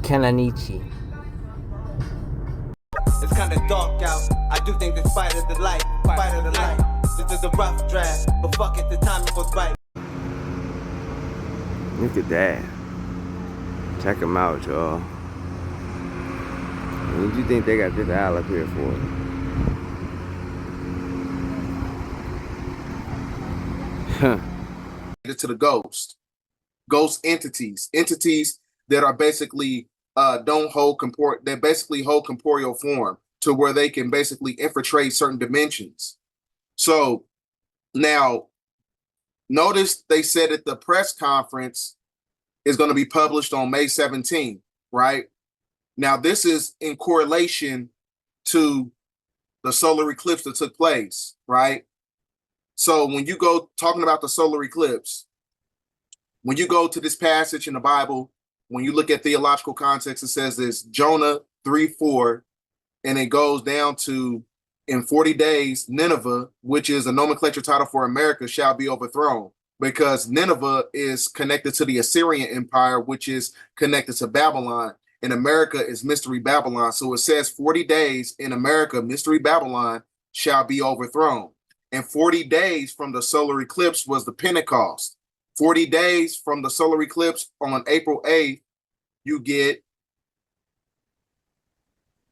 Kenanichi. It's kinda dark out. I do think in spite of the light, this is a rough draft, but fuck it, the timing was right. Look at that. Check them out, y'all. What do you think they got this owl up here for? Huh. To the ghost entities that are basically don't hold that basically hold corporeal form to where they can basically infiltrate certain dimensions. So now notice they said that the press conference is going to be published on May 17th, right? Now this is in correlation to the solar eclipse that took place, right? So when you go talking about the solar eclipse, when you go to this passage in the Bible, when you look at theological context, it says this, Jonah 3:4, and it goes down to, in 40 days, Nineveh, which is a nomenclature title for America, shall be overthrown, because Nineveh is connected to the Assyrian Empire, which is connected to Babylon, and America is Mystery Babylon. So it says 40 days in America, Mystery Babylon shall be overthrown. And 40 days from the solar eclipse was the Pentecost. 40 days from the solar eclipse on April 8th, you get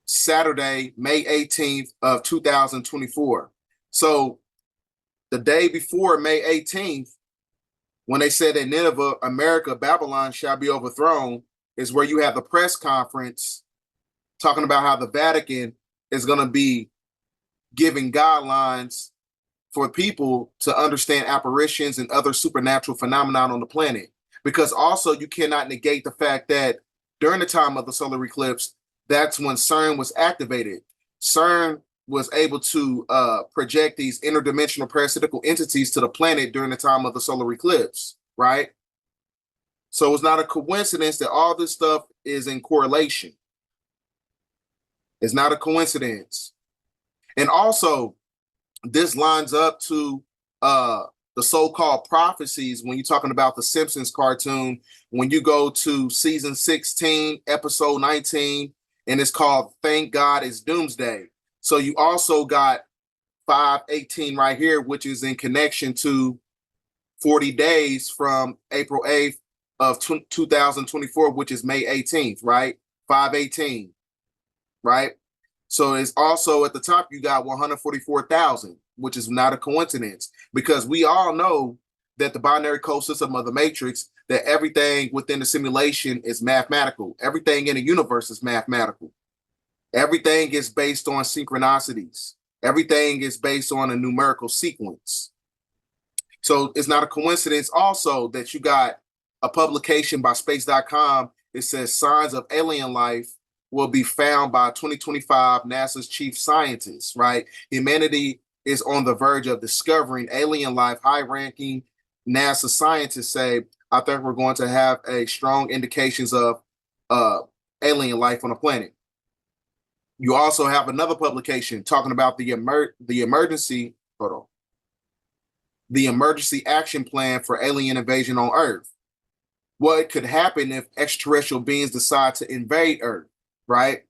Saturday, May 18th of 2024. So the day before May 18th, when they said that Nineveh, America, Babylon shall be overthrown, is where you have the press conference talking about how the Vatican is going to be giving guidelines for people to understand apparitions and other supernatural phenomena on the planet. Because also you cannot negate the fact that during the time of the solar eclipse, that's when CERN was activated. CERN was able to project these interdimensional parasitical entities to the planet during the time of the solar eclipse, right? So it's not a coincidence that all this stuff is in correlation. It's not a coincidence. And also, this lines up to the so-called prophecies when you're talking about the Simpsons cartoon, when you go to season 16, episode 19, and it's called Thank God It's Doomsday. So you also got 5:18 right here, which is in connection to 40 days from April 8th of 2024, which is May 18th, right? 5:18, right? So it's also at the top, you got 144,000, which is not a coincidence, because we all know that the binary code system of the matrix, that everything within the simulation is mathematical. Everything in the universe is mathematical. Everything is based on synchronicities. Everything is based on a numerical sequence. So it's not a coincidence also that you got a publication by space.com. It says signs of alien life will be found by 2025 NASA's chief scientists, right? Humanity is on the verge of discovering alien life. High-ranking NASA scientists say, I think we're going to have a strong indications of alien life on the planet. You also have another publication talking about the emergency action plan for alien invasion on Earth. What could happen if extraterrestrial beings decide to invade Earth, right?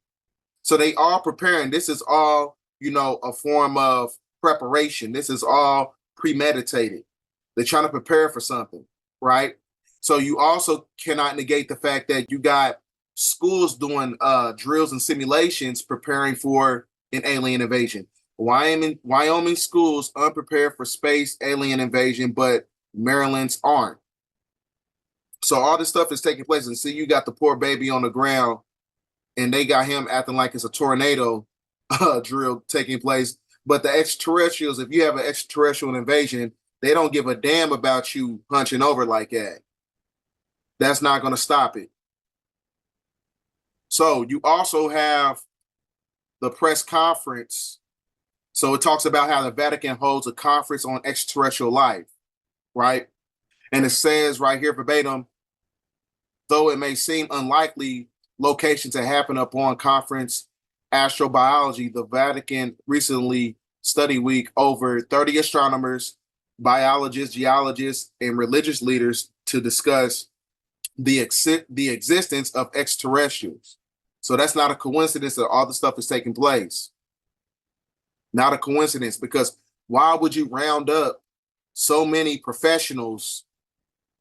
So they are preparing. This is all, a form of preparation. This is all premeditated. They're trying to prepare for something, right? So you also cannot negate the fact that you got schools doing drills and simulations preparing for an alien invasion. Wyoming schools unprepared for space alien invasion, but Maryland's aren't. So all this stuff is taking place. And see, you got the poor baby on the ground, and they got him acting like it's a tornado drill taking place. But the extraterrestrials, if you have an extraterrestrial invasion, they don't give a damn about you hunching over like that. That's not going to stop it. So you also have the press conference. So it talks about how the Vatican holds a conference on extraterrestrial life, right? And it says right here verbatim, though it may seem unlikely location to happen upon conference astrobiology, the Vatican recently study week over 30 astronomers, biologists, geologists, and religious leaders to discuss the existence of extraterrestrials. So that's not a coincidence that all the stuff is taking place. Not a coincidence, because why would you round up so many professionals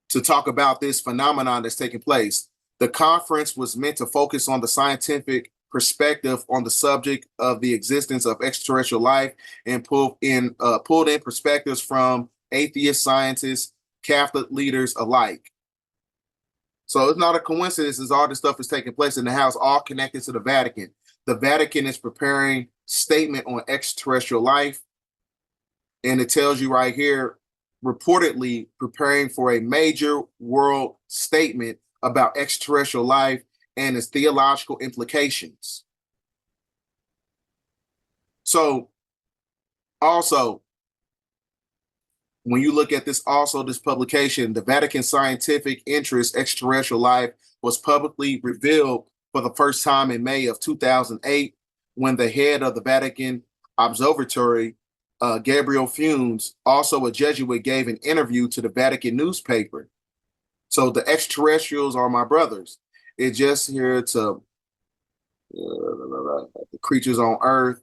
to talk about this phenomenon that's taking place? The conference was meant to focus on the scientific perspective on the subject of the existence of extraterrestrial life, and pulled in perspectives from atheist scientists, Catholic leaders alike. So it's not a coincidence as all this stuff is taking place in the house, all connected to the Vatican. The Vatican is preparing statement on extraterrestrial life, and it tells you right here, reportedly preparing for a major world statement about extraterrestrial life and its theological implications. So also, when you look at this publication, the Vatican Scientific Interest Extraterrestrial Life was publicly revealed for the first time in May of 2008, when the head of the Vatican Observatory, Gabriel Funes, also a Jesuit, gave an interview to the Vatican newspaper. So the extraterrestrials are my brothers. It's just here to the creatures on Earth.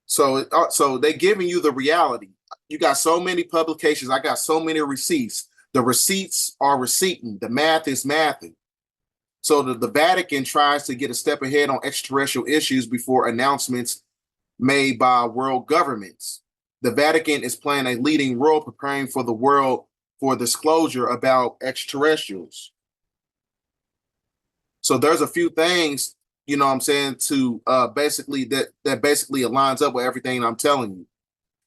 So they're giving you the reality. You got so many publications. I got so many receipts. The receipts are receipting. The math is mathing. So the Vatican tries to get a step ahead on extraterrestrial issues before announcements made by world governments. The Vatican is playing a leading role preparing for the world for disclosure about extraterrestrials. So there's a few things, you know what I'm saying, to basically that basically aligns up with everything I'm telling you.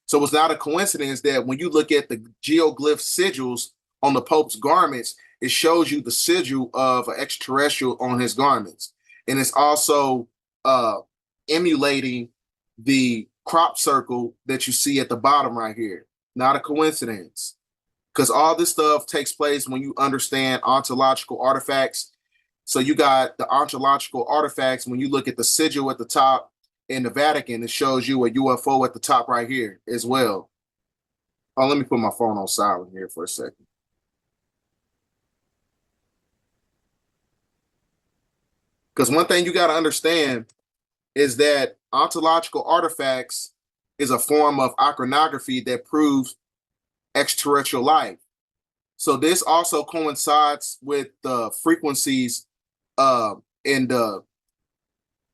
So it's not a coincidence that when you look at the geoglyph sigils on the Pope's garments, it shows you the sigil of an extraterrestrial on his garments. And it's also emulating the crop circle that you see at the bottom right here. Not a coincidence, because all this stuff takes place when you understand ontological artifacts. So you got the ontological artifacts. When you look at the sigil at the top in the Vatican, it shows you a UFO at the top right here as well. Oh, let me put my phone on silent here for a second. Because one thing you got to understand is that ontological artifacts is a form of iconography that proves extraterrestrial life. So this also coincides with the frequencies in the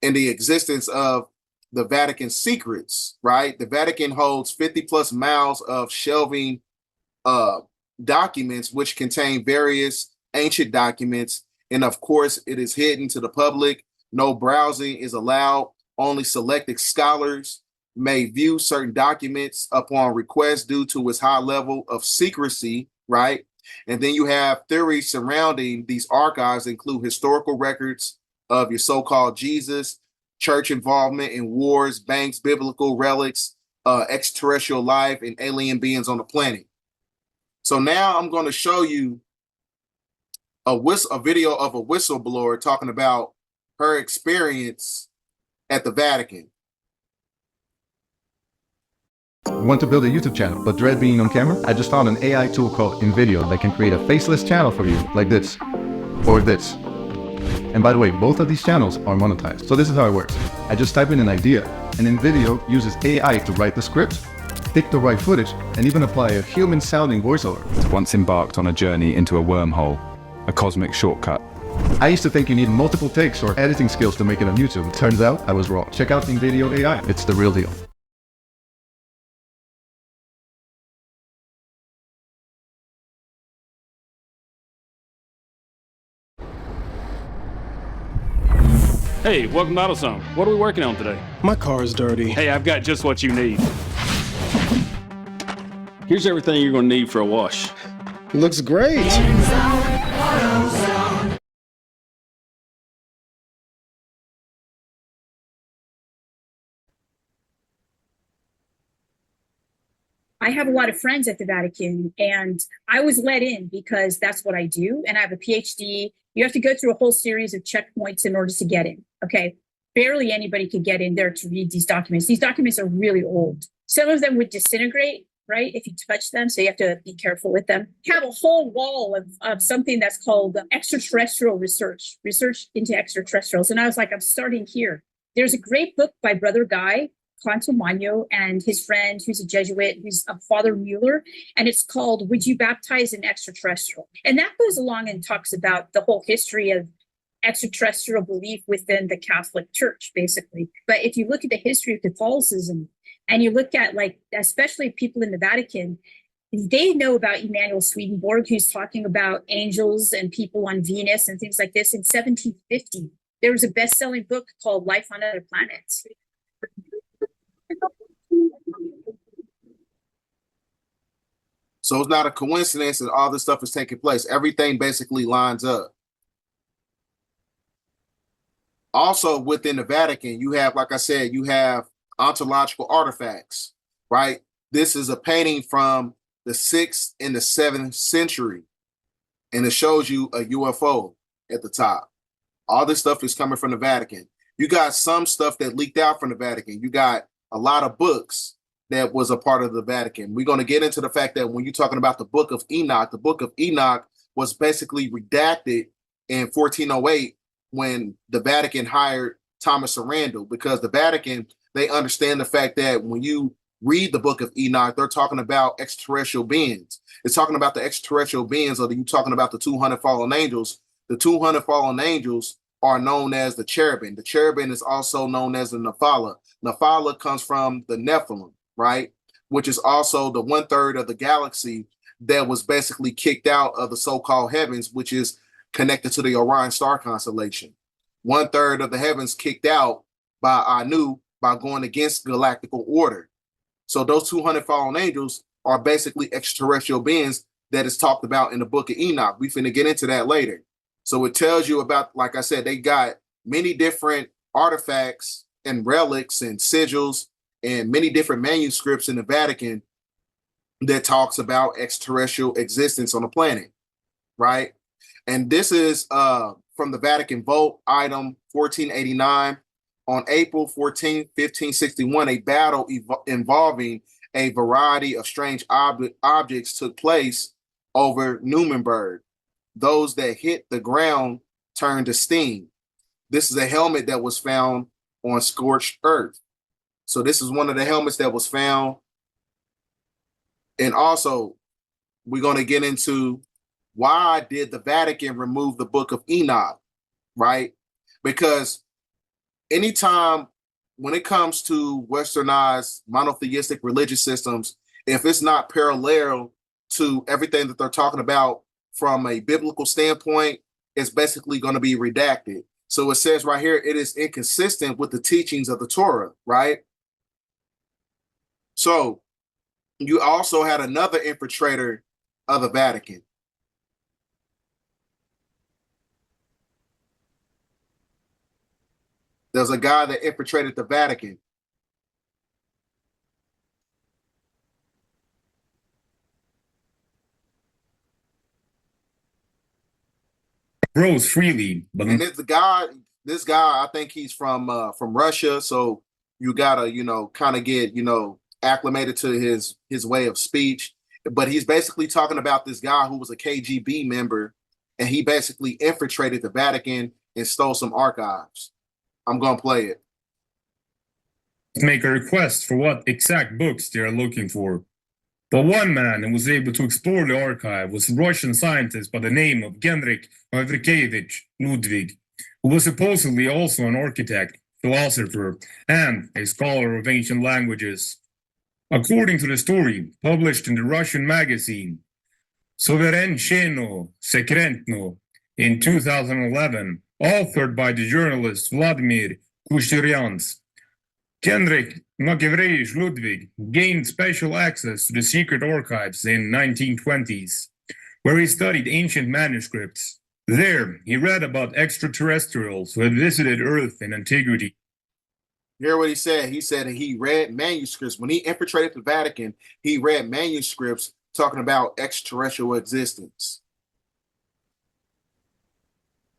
existence of the Vatican secrets, right? The Vatican holds 50 plus miles of shelving documents, which contain various ancient documents. And of course, it is hidden to the public. No browsing is allowed. Only selected scholars may view certain documents upon request due to its high level of secrecy, right? And then you have theories surrounding these archives include historical records of your so-called Jesus, church involvement in wars, banks, biblical relics, extraterrestrial life, and alien beings on the planet. So now I'm going to show you a video of a whistleblower talking about her experience at the Vatican. Want to build a YouTube channel but dread being on camera? I just found an AI tool called InVideo that can create a faceless channel for you, like this, or this. And by the way, both of these channels are monetized. So this is how it works. I just type in an idea, and InVideo uses AI to write the script, pick the right footage, and even apply a human-sounding voiceover. Once embarked on a journey into a wormhole, a cosmic shortcut. I used to think you need multiple takes or editing skills to make it on YouTube. Turns out I was wrong. Check out InVideo AI. It's the real deal. Hey, welcome to AutoZone. What are we working on today? My car is dirty. Hey, I've got just what you need. Here's everything you're going to need for a wash. Looks great. I have a lot of friends at the Vatican, and I was let in because that's what I do. And I have a PhD. You have to go through a whole series of checkpoints in order to get in. Okay. Barely anybody could get in there to read these documents. These documents are really old. Some of them would disintegrate right? If you touch them, so you have to be careful with them. You have a whole wall of something that's called extraterrestrial research into extraterrestrials. And I was like, I'm starting here. There's a great book by Brother Guy Contomagno and his friend, who's a Jesuit, who's a Father Mueller, and it's called Would You Baptize an Extraterrestrial? And that goes along and talks about the whole history of extraterrestrial belief within the Catholic Church, basically. But if you look at the history of Catholicism and you look at, like, especially people in the Vatican, they know about Emanuel Swedenborg, who's talking about angels and people on Venus and things like this in 1750. There was a best-selling book called Life on Other Planets. So it's not a coincidence that all this stuff is taking place. Everything basically lines up. Also, within the Vatican, you have, like I said, you have ontological artifacts, right? This is a painting from the 6th and the 7th century, and it shows you a UFO at the top. All this stuff is coming from the Vatican. You got some stuff that leaked out from the Vatican. You got a lot of books that was a part of the Vatican. We're going to get into the fact that when you're talking about the Book of Enoch was basically redacted in 1408 when the Vatican hired Thomas Arundel, because the Vatican, they understand the fact that when you read the Book of Enoch, they're talking about extraterrestrial beings. It's talking about the extraterrestrial beings, or you're talking about the 200 fallen angels. The 200 fallen angels are known as the cherubim. The cherubim is also known as the Nephala. Nephala comes from the Nephilim, right? Which is also the 1/3 of the galaxy that was basically kicked out of the so-called heavens, which is connected to the Orion star constellation. 1/3 of the heavens kicked out by Anu by going against galactical order. So those 200 fallen angels are basically extraterrestrial beings that is talked about in the Book of Enoch. We finna get into that later. So it tells you about, like I said, they got many different artifacts and relics and sigils and many different manuscripts in the Vatican that talks about extraterrestrial existence on the planet, right? And this is from the Vatican Vault, item 1489. On April 14, 1561, a battle involving a variety of strange objects took place over Nuremberg. Those that hit the ground turned to steam. This is a helmet that was found on scorched earth. So this is one of the helmets that was found. And also, we're going to get into why did the Vatican remove the Book of Enoch, right? Because anytime when it comes to westernized monotheistic religious systems, if it's not parallel to everything that they're talking about from a biblical standpoint, it's basically going to be redacted. So it says right here, it is inconsistent with the teachings of the Torah, right? So you also had another infiltrator of the Vatican. There's a guy that infiltrated the Vatican. Grows freely, but and this guy, I think he's from Russia. So you gotta, kind of get, acclimated to his way of speech. But he's basically talking about this guy who was a KGB member, and he basically infiltrated the Vatican and stole some archives. I'm gonna play it. make a request for what exact books they are looking for. But one man who was able to explore the archive was a Russian scientist by the name of Aware.Eyez Ludwig, who was supposedly also an architect, philosopher, and a scholar of ancient languages. According to the story published in the Russian magazine Soverencheno Sekretno in 2011, authored by the journalist Vladimir Kushturians, Kendrick Makevreish Ludwig gained special access to the secret archives in 1920s, where he studied ancient manuscripts. There, he read about extraterrestrials who had visited Earth in antiquity. Hear what he said? He said he read manuscripts. When he infiltrated the Vatican, he read manuscripts talking about extraterrestrial existence.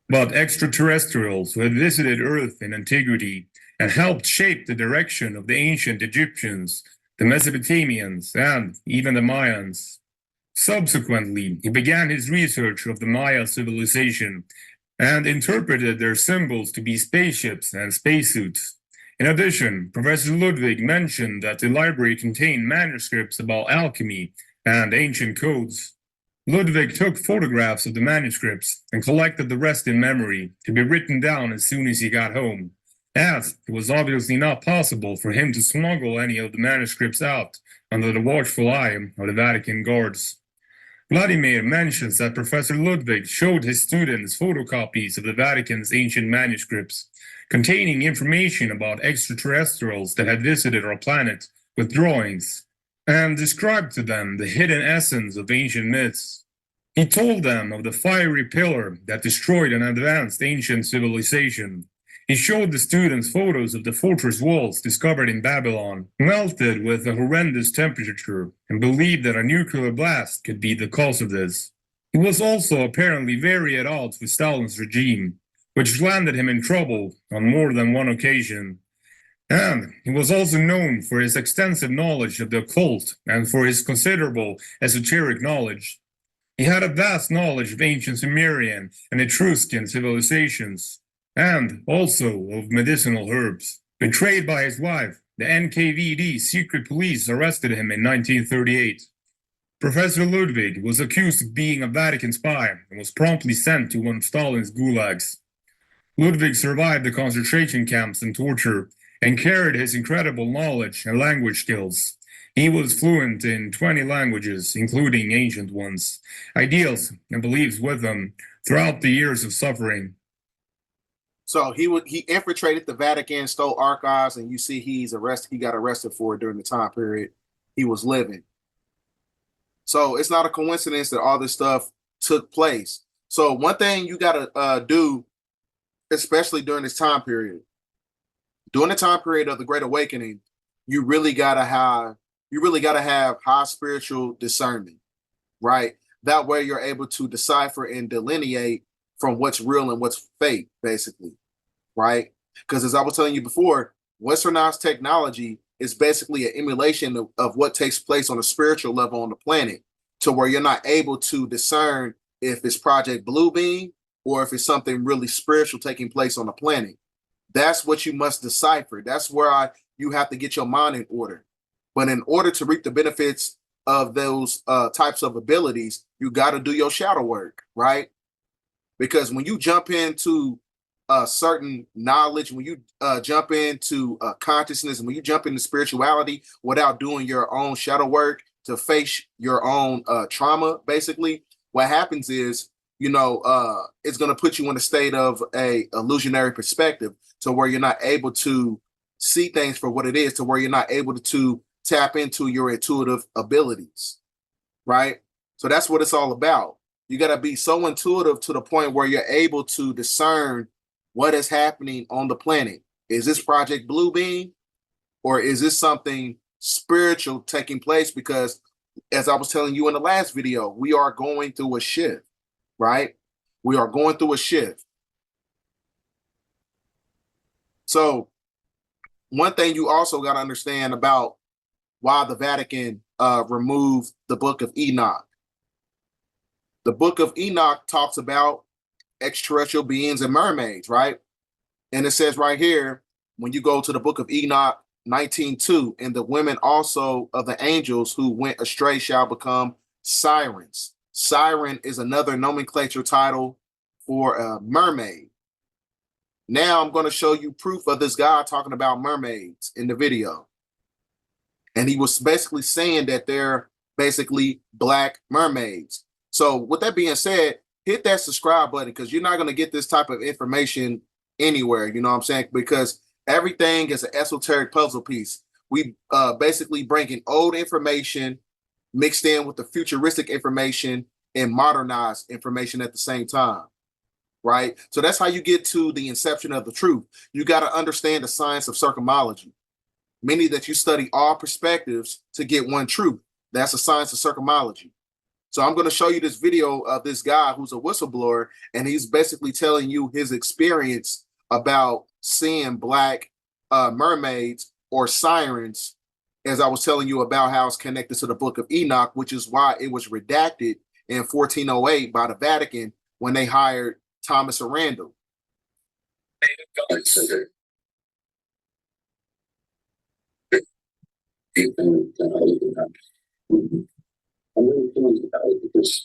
About extraterrestrials who had visited Earth in antiquity and helped shape the direction of the ancient Egyptians the Mesopotamians, and even the Mayans. Subsequently, he began his research of the Maya civilization and interpreted their symbols to be spaceships and spacesuits. In addition, Professor Ludwig mentioned that the library contained manuscripts about alchemy and ancient codes. Ludwig took photographs of the manuscripts and collected the rest in memory to be written down as soon as he got home, as it was obviously not possible for him to smuggle any of the manuscripts out under the watchful eye of the Vatican guards. Vladimir mentions that Professor Ludwig showed his students photocopies of the Vatican's ancient manuscripts, containing information about extraterrestrials that had visited our planet with drawings, and described to them the hidden essence of ancient myths. He told them of the fiery pillar that destroyed an advanced ancient civilization. He showed the students photos of the fortress walls discovered in Babylon, melted with a horrendous temperature, and believed that a nuclear blast could be the cause of this. He was also apparently very at odds with Stalin's regime, which landed him in trouble on more than one occasion. And he was also known for his extensive knowledge of the occult and for his considerable esoteric knowledge. He had a vast knowledge of ancient Sumerian and Etruscan civilizations, and also of medicinal herbs. Betrayed by his wife, the NKVD secret police arrested him in 1938. Professor Ludwig was accused of being a Vatican spy and was promptly sent to one of Stalin's gulags. Ludwig survived the concentration camps and torture and carried his incredible knowledge and language skills. He was fluent in 20 languages, including ancient ones, ideals and beliefs with them throughout the years of suffering. So he infiltrated the Vatican, stole archives, and you see he got arrested for it during the time period he was living. So it's not a coincidence that all this stuff took place. So one thing you gotta do, especially during this time period, during the time period of the Great Awakening, you really gotta have high spiritual discernment, right? That way you're able to decipher and delineate from what's real and what's fake, basically, right? Because as I was telling you before, westernized technology is basically an emulation of what takes place on a spiritual level on the planet, to where you're not able to discern if it's Project Bluebeam or if it's something really spiritual taking place on the planet. That's what you must decipher. That's where you have to get your mind in order. But in order to reap the benefits of those types of abilities, you got to do your shadow work, right? Because when you jump into certain knowledge, when you jump into consciousness, when you jump into spirituality without doing your own shadow work to face your own trauma, basically, what happens is, it's going to put you in a state of a illusionary perspective, to where you're not able to see things for what it is, to where you're not able to tap into your intuitive abilities, right? So that's what it's all about. You got to be so intuitive to the point where you're able to discern what is happening on the planet. Is this Project Bluebeam, or is this something spiritual taking place? Because as I was telling you in the last video, we are going through a shift, right? We are going through a shift. So one thing you also got to understand about why the Vatican removed the Book of Enoch. The Book of Enoch talks about extraterrestrial beings and mermaids, right? And it says right here, when you go to the Book of Enoch 19:2, and the women also of the angels who went astray shall become sirens. Siren is another nomenclature title for a mermaid. Now I'm going to show you proof of this guy talking about mermaids in the video. And he was basically saying that they're basically black mermaids. So with that being said, hit that subscribe button, because you're not going to get this type of information anywhere. You know what I'm saying? Because everything is an esoteric puzzle piece. We basically bring in old information mixed in with the futuristic information and modernized information at the same time, right? So that's how you get to the inception of the truth. You got to understand the science of circumology, meaning that you study all perspectives to get one truth. That's the science of circumology. So I'm going to show you this video of this guy who's a whistleblower, and he's basically telling you his experience about seeing black mermaids or sirens as I was telling you about how it's connected to the Book of Enoch, which is why it was redacted in 1408 by the Vatican when they hired Thomas Arundel.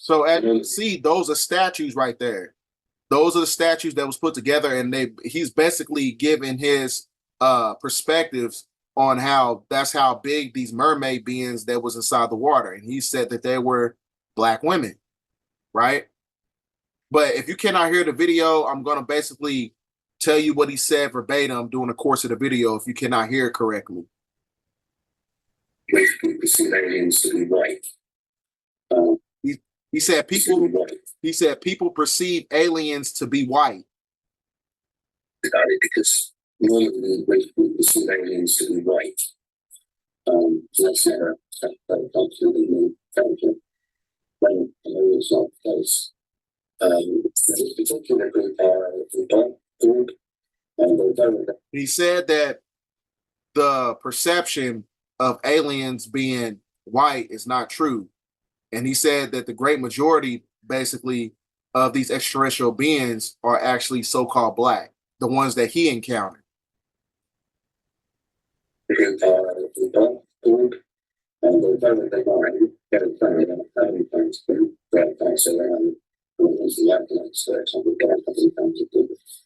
So as you can see, those are statues right there. Those are the statues that was put together, and he's basically giving his perspectives on how that's how big these mermaid beings that was inside the water. And he said that they were Black women, right? But if you cannot hear the video, I'm going to basically tell you what he said verbatim during the course of the video if you cannot hear it correctly. Aliens to be white. He said people perceive aliens to be white. Because normally white people perceive aliens to be white. That's never absolutely factor. When it's not the case. This particular group are the dark group, and they're very. He said that the perception of aliens being white is not true. And he said that the great majority, basically, of these extraterrestrial beings are actually so-called Black, the ones that he encountered. The dark group, and they're very divine, very friendly, and very thanks to very thanks around.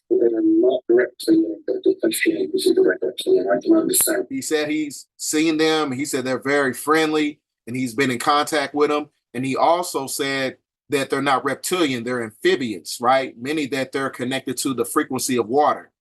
They're not reptilian, but the question is a direct reptilian. I can understand. He said he's seen them. He said they're very friendly, and he's been in contact with them. And he also said that they're not reptilian, they're amphibians, right? Meaning that they're connected to the frequency of water.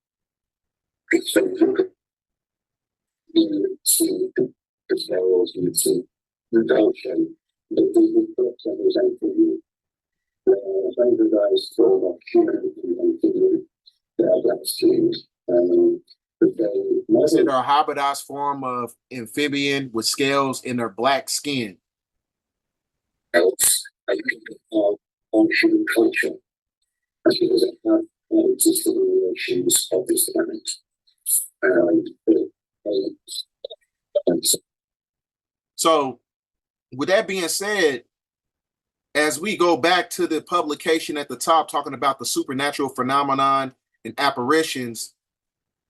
They're a hybridized form of amphibian with scales in their black skin. Else, I think on human culture, as because I have existing relations of this planet. So, with that being said, as we go back to the publication at the top, talking about the supernatural phenomenon and apparitions,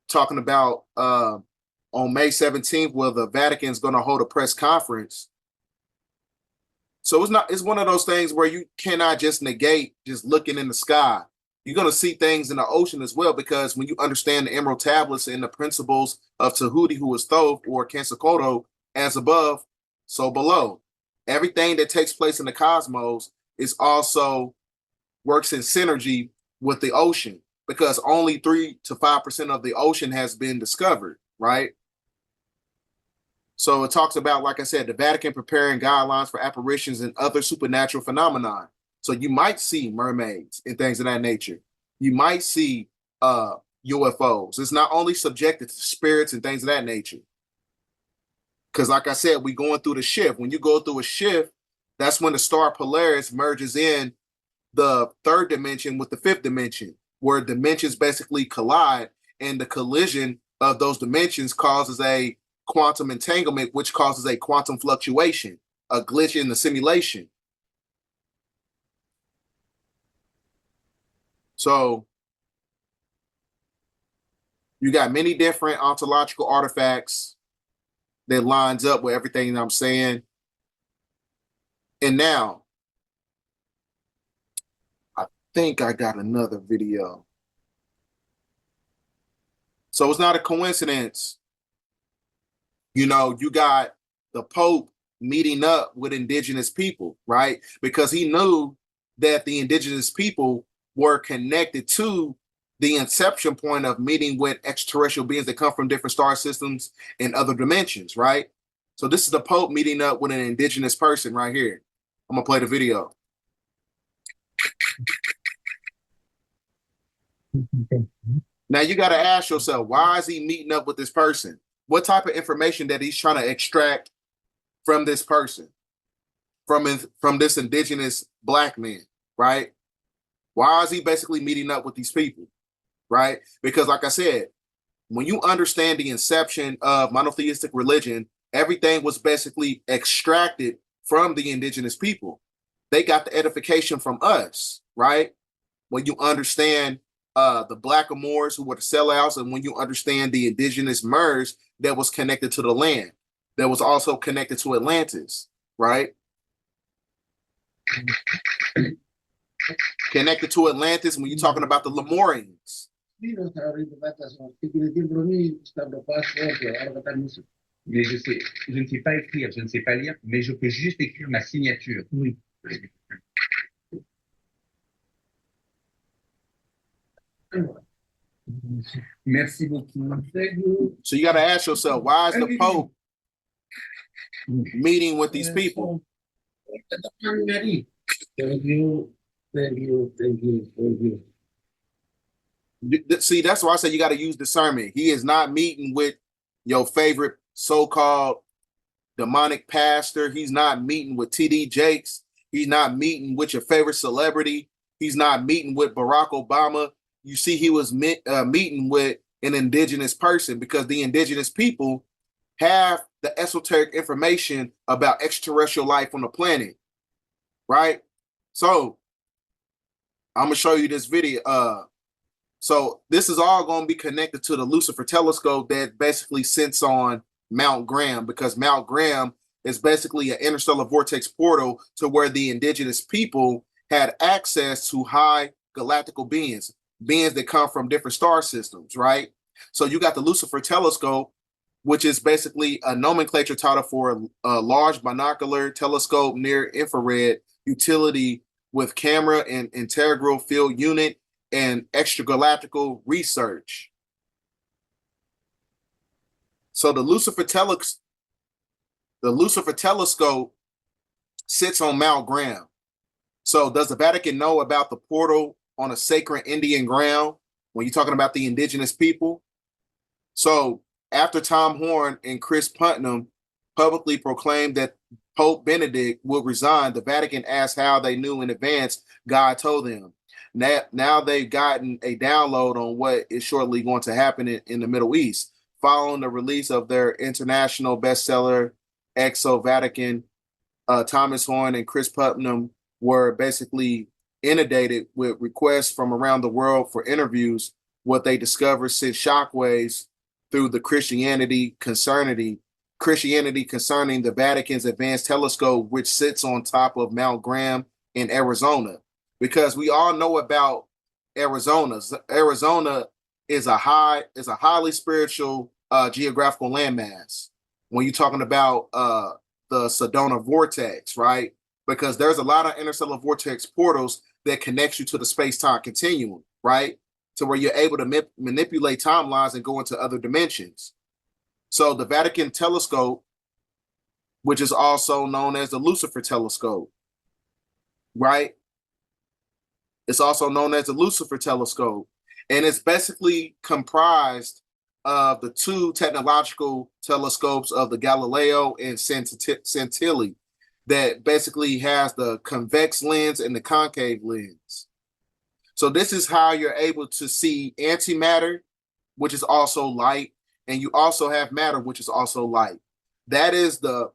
talking about on May 17th, where the Vatican is going to hold a press conference. So it's one of those things where you cannot just negate just looking in the sky. You're going to see things in the ocean as well, because when you understand the Emerald Tablets and the principles of Tahuti, who is Thoth, or Quetzalcoatl, as above, so below. Everything that takes place in the cosmos is also works in synergy with the ocean, because only 3 to 5% of the ocean has been discovered, right? So it talks about, like I said, the Vatican preparing guidelines for apparitions and other supernatural phenomena. So you might see mermaids and things of that nature. You might see UFOs. It's not only subjected to spirits and things of that nature. Because like I said, we're going through the shift. When you go through a shift, that's when the star Polaris merges in the third dimension with the fifth dimension, where dimensions basically collide, and the collision of those dimensions causes a quantum entanglement, which causes a quantum fluctuation, a glitch in the simulation. So you got many different ontological artifacts that lines up with everything I'm saying. And now, I think I got another video. So it's not a coincidence. You know, you got the Pope meeting up with indigenous people, right? Because he knew that the indigenous people were connected to the inception point of meeting with extraterrestrial beings that come from different star systems and other dimensions, right? So this is the Pope meeting up with an indigenous person right here. I'm gonna play the video. Now you got to ask yourself, why is he meeting up with this person? What type of information that he's trying to extract from this person, from this indigenous Black man, right? Why is he basically meeting up with these people, right? Because like I said, when you understand the inception of monotheistic religion Everything was basically extracted from the indigenous people. They got the edification from us, right? When you understand the Blackamoors who were the sellouts, and when you understand the indigenous Mers that was connected to the land, that was also connected to Atlantis, right? Connected to Atlantis when you're talking about the Lemurians. Mais je ne sais pas écrire, je ne sais pas lire, mais je peux juste écrire ma signature. Oui. Merci beaucoup. So you got to ask yourself, why is the Pope meeting with these people? Thank you. Thank you. Thank you. Thank you. See, that's why I say you got to use discernment. He is not meeting with your favorite so-called demonic pastor. He's not meeting with TD Jakes. He's not meeting with your favorite celebrity. He's not meeting with Barack Obama. You see, he was meeting with an indigenous person, because the indigenous people have the esoteric information about extraterrestrial life on the planet, right? So I'm going to show you this video. So this is all going to be connected to the Lucifer telescope that basically sits on Mount Graham, because Mount Graham is basically an interstellar vortex portal to where the indigenous people had access to high galactical beings that come from different star systems, right? So you got the Lucifer telescope, which is basically a nomenclature title for a large binocular telescope near infrared utility with camera and integral field unit and extragalactical research. So the Lucifer telescope sits on Mount Graham. So does the Vatican know about the portal on a sacred Indian ground when you're talking about the indigenous people? So after Tom Horn and Chris Putnam publicly proclaimed that Pope Benedict would resign, the Vatican asked how they knew in advance. God told them. Now they've gotten a download on what is shortly going to happen in the Middle East. Following the release of their international bestseller, Exo Vatican, Thomas Horn and Chris Putnam were basically inundated with requests from around the world for interviews. What they discovered sent shockwaves through the Christianity concerning the Vatican's advanced telescope, which sits on top of Mount Graham in Arizona. Because we all know about Arizona. Arizona is a highly spiritual geographical landmass. When you're talking about the Sedona vortex, right? Because there's a lot of interstellar vortex portals that connects you to the space-time continuum, right? To where you're able to manipulate timelines and go into other dimensions. So the Vatican telescope, which is also known as the Lucifer telescope, right? It's also known as the Lucifer telescope. And it's basically comprised of the two technological telescopes of the Galileo and Santilli that basically has the convex lens and the concave lens. So this is how you're able to see antimatter, which is also light, and you also have matter, which is also light. That is the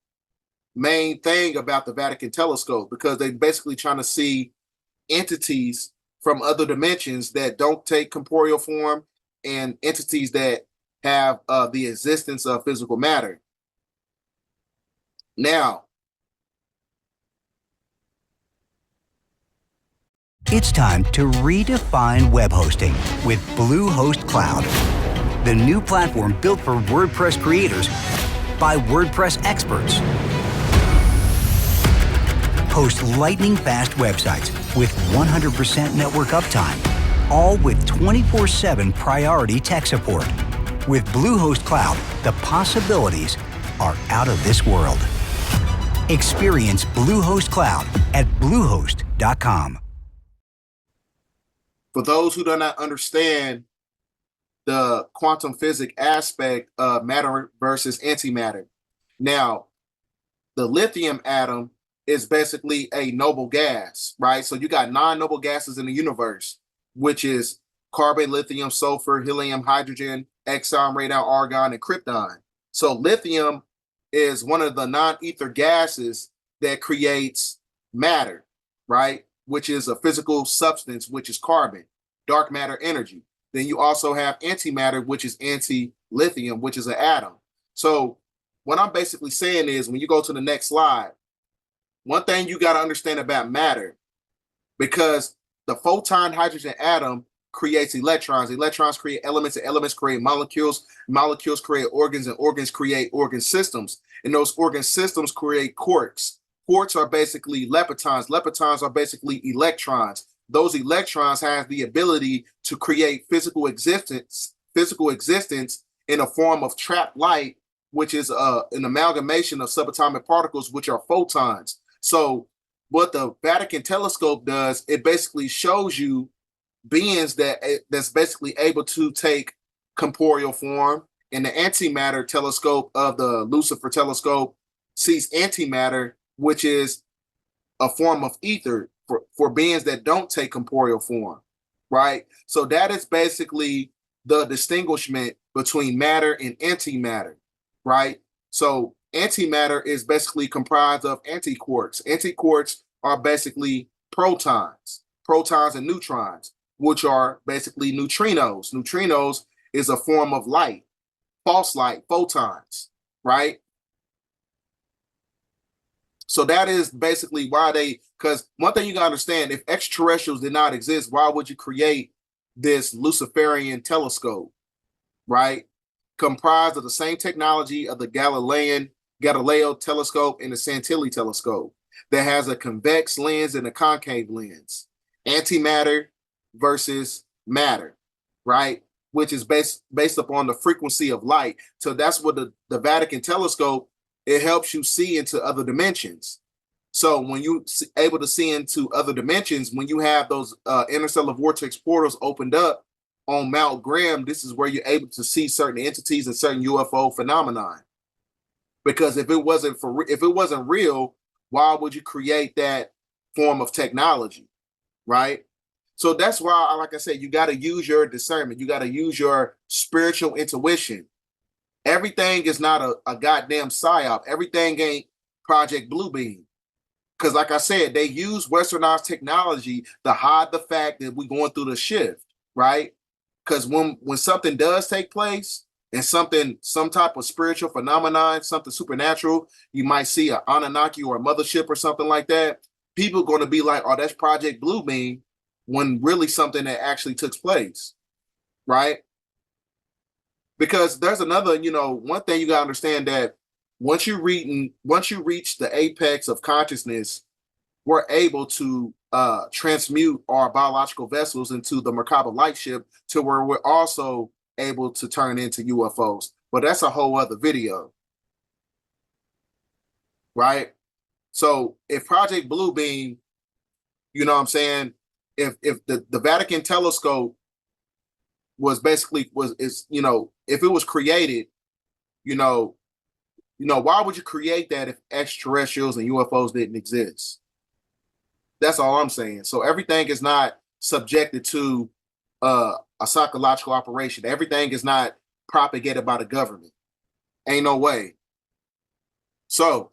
main thing about the Vatican telescope, because they're basically trying to see entities from other dimensions that don't take corporeal form and entities that have the existence of physical matter. Now, it's time to redefine web hosting with Bluehost Cloud, the new platform built for WordPress creators by WordPress experts. Host lightning-fast websites with 100% network uptime, all with 24/7 priority tech support. With Bluehost Cloud, the possibilities are out of this world. Experience Bluehost Cloud at bluehost.com. For those who do not understand the quantum physics aspect of matter versus antimatter, now, the lithium atom is basically a noble gas, right? So you got 9 noble gases in the universe, which is carbon, lithium, sulfur, helium, hydrogen, xenon, radon, argon, and krypton. So lithium is one of the non-ether gases that creates matter, right? Which is a physical substance, which is carbon, dark matter energy. Then you also have antimatter, which is anti-lithium, which is an atom. So what I'm basically saying is when you go to the next slide, one thing you got to understand about matter, because the photon hydrogen atom creates electrons. Electrons create elements, and elements create molecules. Molecules create organs, and organs create organ systems. And those organ systems create quarks. Quarks are basically leptons. Leptons are basically electrons. Those electrons have the ability to create physical existence in a form of trapped light, which is an amalgamation of subatomic particles, which are photons. So what the Vatican telescope does, it basically shows you beings that's basically able to take corporeal form. And the antimatter telescope of the Lucifer telescope sees antimatter, which is a form of ether for beings that don't take corporeal form, right? So that is basically the distinguishment between matter and antimatter, right? So antimatter is basically comprised of antiquarks. Antiquarks are basically protons and neutrons, which are basically neutrinos. Neutrinos is a form of light, false light, photons, right? So that is basically why because one thing you gotta understand, if extraterrestrials did not exist, why would you create this Luciferian telescope, right? Comprised of the same technology of the Galileo telescope and the Santilli telescope that has a convex lens and a concave lens. Antimatter versus matter, right? Which is based upon the frequency of light. So that's what the Vatican telescope, it helps you see into other dimensions. So when you able to see into other dimensions, when you have those interstellar vortex portals opened up on Mount Graham, this is where you're able to see certain entities and certain UFO phenomenon. Because if it wasn't real, why would you create that form of technology, right? So that's why, like I said, you got to use your discernment. You got to use your spiritual intuition. Everything is not a goddamn psyop. Everything ain't Project Bluebeam. Because like I said, they use westernized technology to hide the fact that we're going through the shift, right? Because when something does take place and some type of spiritual phenomenon, something supernatural, you might see an Anunnaki or a mothership or something like that, people are going to be like, oh, that's Project Bluebeam, when really something that actually took place, right? Because there's another, one thing you got to understand, that once you reach the apex of consciousness, we're able to transmute our biological vessels into the Merkaba light ship, to where we're also able to turn into UFOs. But that's a whole other video, right? So if Project Bluebeam, you know what I'm saying, if the Vatican telescope if it was created, why would you create that if extraterrestrials and UFOs didn't exist? That's all I'm saying. So everything is not subjected to a psychological operation. Everything is not propagated by the government. Ain't no way. So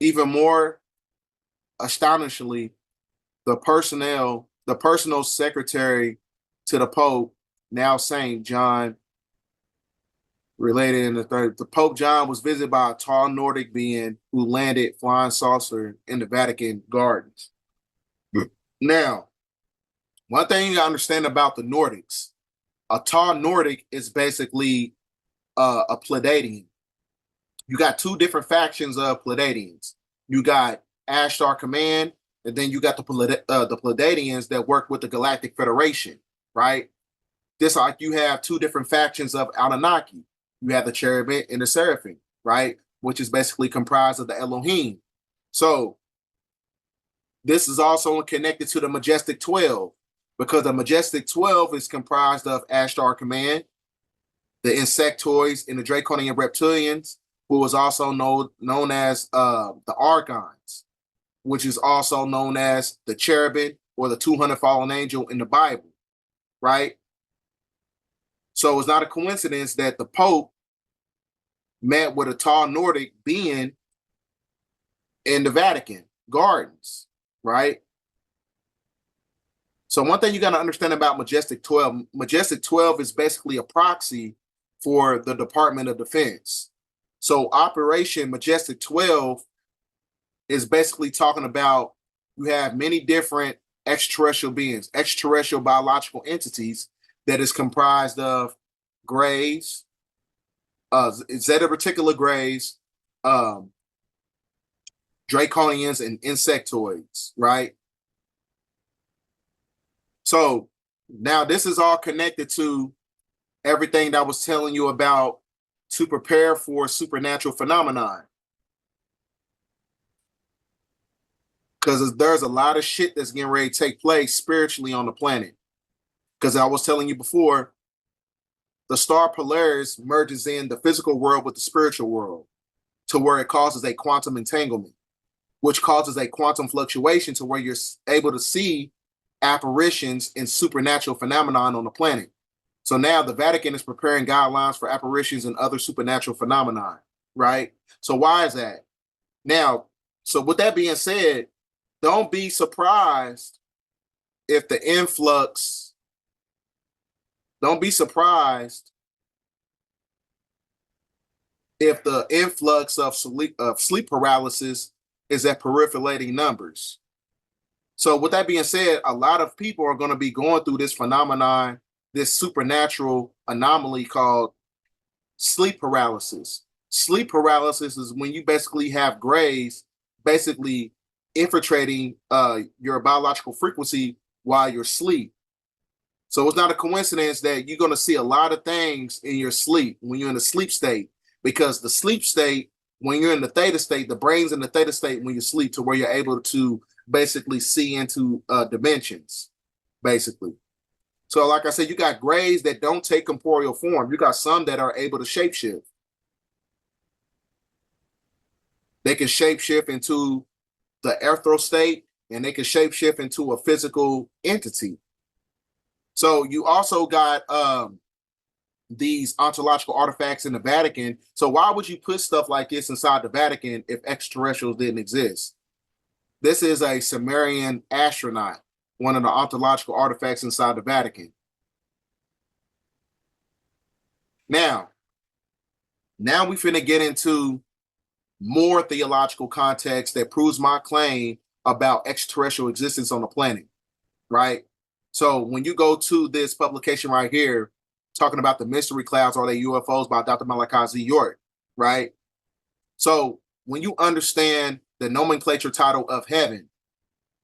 even more astonishingly, the personal secretary to the Pope, now Saint John, related in the Pope John was visited by a tall Nordic being who landed flying saucer in the Vatican gardens. Now, one thing you gotta understand about the Nordics, a tall Nordic is basically a Pleiadian. You got two different factions of Pleiadians. You got Ashtar Command, and then you got the Pleiadians that work with the Galactic Federation, right? Just like you have two different factions of Anunnaki. You have the Cherubim and the Seraphim, right? Which is basically comprised of the Elohim. So this is also connected to the Majestic 12, because the Majestic 12 is comprised of Ashtar Command, the Insectoids, and the Draconian Reptilians, who is also known as the Archons, which is also known as the Cherubim or the 200 fallen angel in the Bible, right? So it's not a coincidence that the Pope met with a tall Nordic being in the Vatican gardens, right? So one thing you got to understand about Majestic 12 is basically a proxy for the Department of Defense. So Operation Majestic 12 is basically talking about you have many different extraterrestrial beings, extraterrestrial biological entities that is comprised of grays, Zeta Reticula grays, draconians, and insectoids, right? So now this is all connected to everything that I was telling you about to prepare for supernatural phenomenon. Because there's a lot of shit that's getting ready to take place spiritually on the planet. Because I was telling you before, the star Polaris merges in the physical world with the spiritual world to where it causes a quantum entanglement, which causes a quantum fluctuation to where you're able to see apparitions and supernatural phenomenon on the planet. So now the Vatican is preparing guidelines for apparitions and other supernatural phenomenon, right? So why is that? Now, so with that being said, don't be surprised if the influx, don't be surprised if the influx of sleep paralysis is at proliferating numbers. So with that being said, a lot of people are going to be going through this phenomenon, this supernatural anomaly called sleep paralysis. Sleep paralysis is when you basically have grays basically infiltrating your biological frequency while you're asleep. So it's not a coincidence that you're going to see a lot of things in your sleep when you're in a sleep state, because the sleep state, when you're in the theta state, the brain's in the theta state when you sleep, to where you're able to basically see into dimensions, basically. So like I said, you got grays that don't take corporeal form. You got some that are able to shapeshift. They can shapeshift into the ethereal state, and they can shapeshift into a physical entity. So you also got these ontological artifacts in the Vatican. So why would you put stuff like this inside the Vatican if extraterrestrials didn't exist? This is a Sumerian astronaut, one of the ontological artifacts inside the Vatican. Now we finna get into more theological context that proves my claim about extraterrestrial existence on the planet, right? So when you go to this publication right here, talking about the mystery clouds, are they UFOs, by Dr. Malachi Z. York, right? So when you understand the nomenclature title of heaven,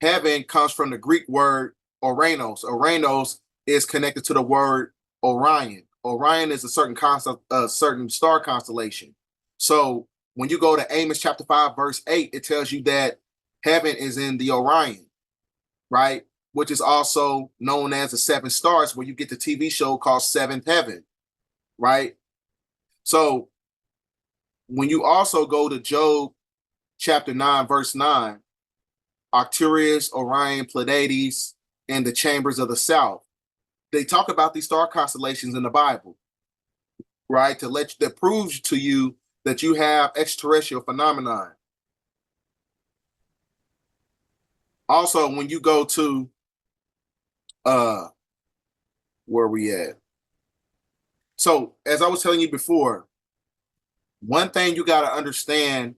heaven comes from the Greek word Oranos. Oranos is connected to the word Orion. Orion is a certain star constellation. So when you go to Amos chapter 5, verse 8, it tells you that heaven is in the Orion, right? Which is also known as the seven stars, where you get the TV show called Seventh Heaven, right? So when you also go to Job chapter 9, verse 9, Arcturus, Orion, Pleiades, and the chambers of the south, they talk about these star constellations in the Bible, right? That proves to you that you have extraterrestrial phenomenon. Also, when you go to where we at? So as I was telling you before, one thing you got to understand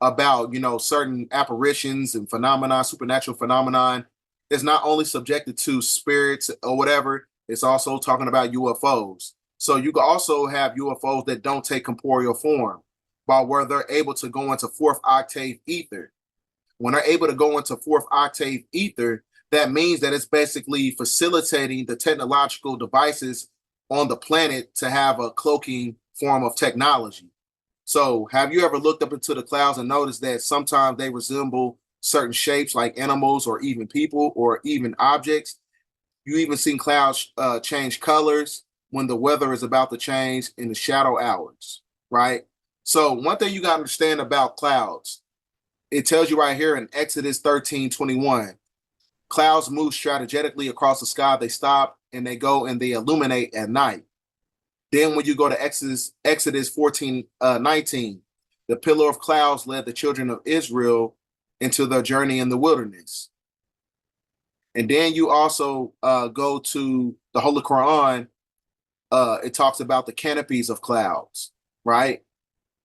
about, certain apparitions and phenomena, supernatural phenomenon, is not only subjected to spirits or whatever, it's also talking about UFOs. So you can also have UFOs that don't take corporeal form, but where they're able to go into fourth octave ether. When they're able to go into fourth octave ether, that means that it's basically facilitating the technological devices on the planet to have a cloaking form of technology. So have you ever looked up into the clouds and noticed that sometimes they resemble certain shapes like animals or even people or even objects? You even seen clouds change colors when the weather is about to change in the shadow hours, right? So one thing you got to understand about clouds, it tells you right here in Exodus 13:21, clouds move strategically across the sky. They stop and they go and they illuminate at night. Then when you go to Exodus 14:19, the pillar of clouds led the children of Israel into their journey in the wilderness. And then you also go to the Holy Quran. It talks about the canopies of clouds, right?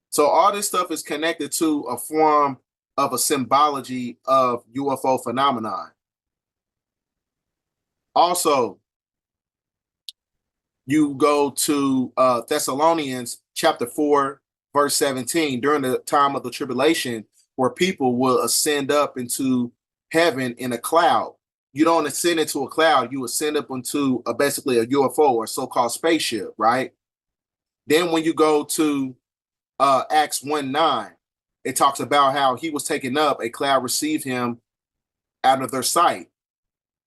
So all this stuff is connected to a form of a symbology of UFO phenomenon. Also, you go to Thessalonians chapter 4, verse 17, during the time of the tribulation, where people will ascend up into heaven in a cloud. You don't ascend into a cloud, you ascend up into basically a UFO or so-called spaceship, right? Then when you go to Acts 1:9, it talks about how he was taken up, a cloud received him out of their sight.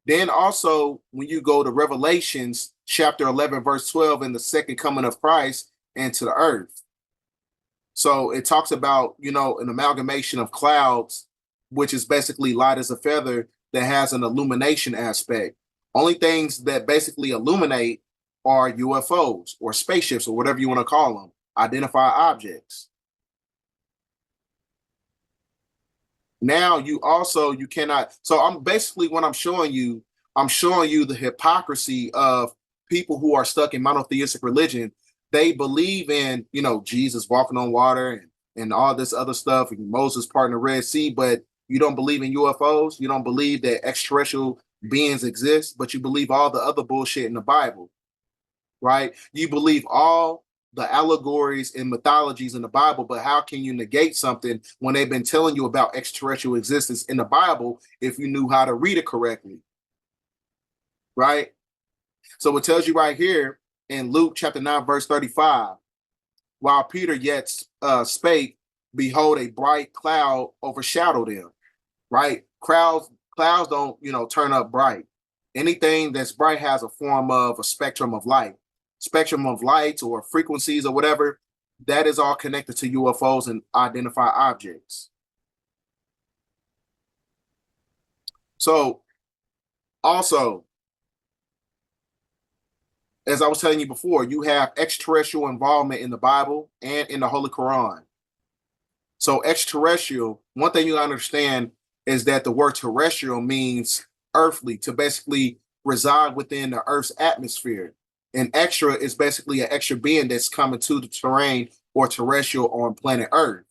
Then also, when you go to Revelations chapter 11, verse 12, in the second coming of Christ and to the earth. So it talks about, an amalgamation of clouds, which is basically light as a feather that has an illumination aspect. Only things that basically illuminate are UFOs or spaceships or whatever you want to call them, identify objects. Now you cannot. So what I'm showing you the hypocrisy of people who are stuck in monotheistic religion. They believe in, Jesus walking on water and all this other stuff, and Moses parting the Red Sea, but you don't believe in UFOs. You don't believe that extraterrestrial beings exist, but you believe all the other bullshit in the Bible, right? You believe all the allegories and mythologies in the Bible, but how can you negate something when they've been telling you about extraterrestrial existence in the Bible if you knew how to read it correctly, right? So it tells you right here in Luke chapter 9, verse 35, while Peter yet spake, behold, a bright cloud overshadowed him, right? Clouds don't, turn up bright. Anything that's bright has a form of a spectrum of light. Spectrum of lights or frequencies or whatever, that is all connected to UFOs and identify objects. So also, as I was telling you before, you have extraterrestrial involvement in the Bible and in the Holy Quran. So extraterrestrial, one thing you understand is that the word terrestrial means earthly, to basically reside within the Earth's atmosphere. And extra is basically an extra being that's coming to the terrain or terrestrial on planet Earth.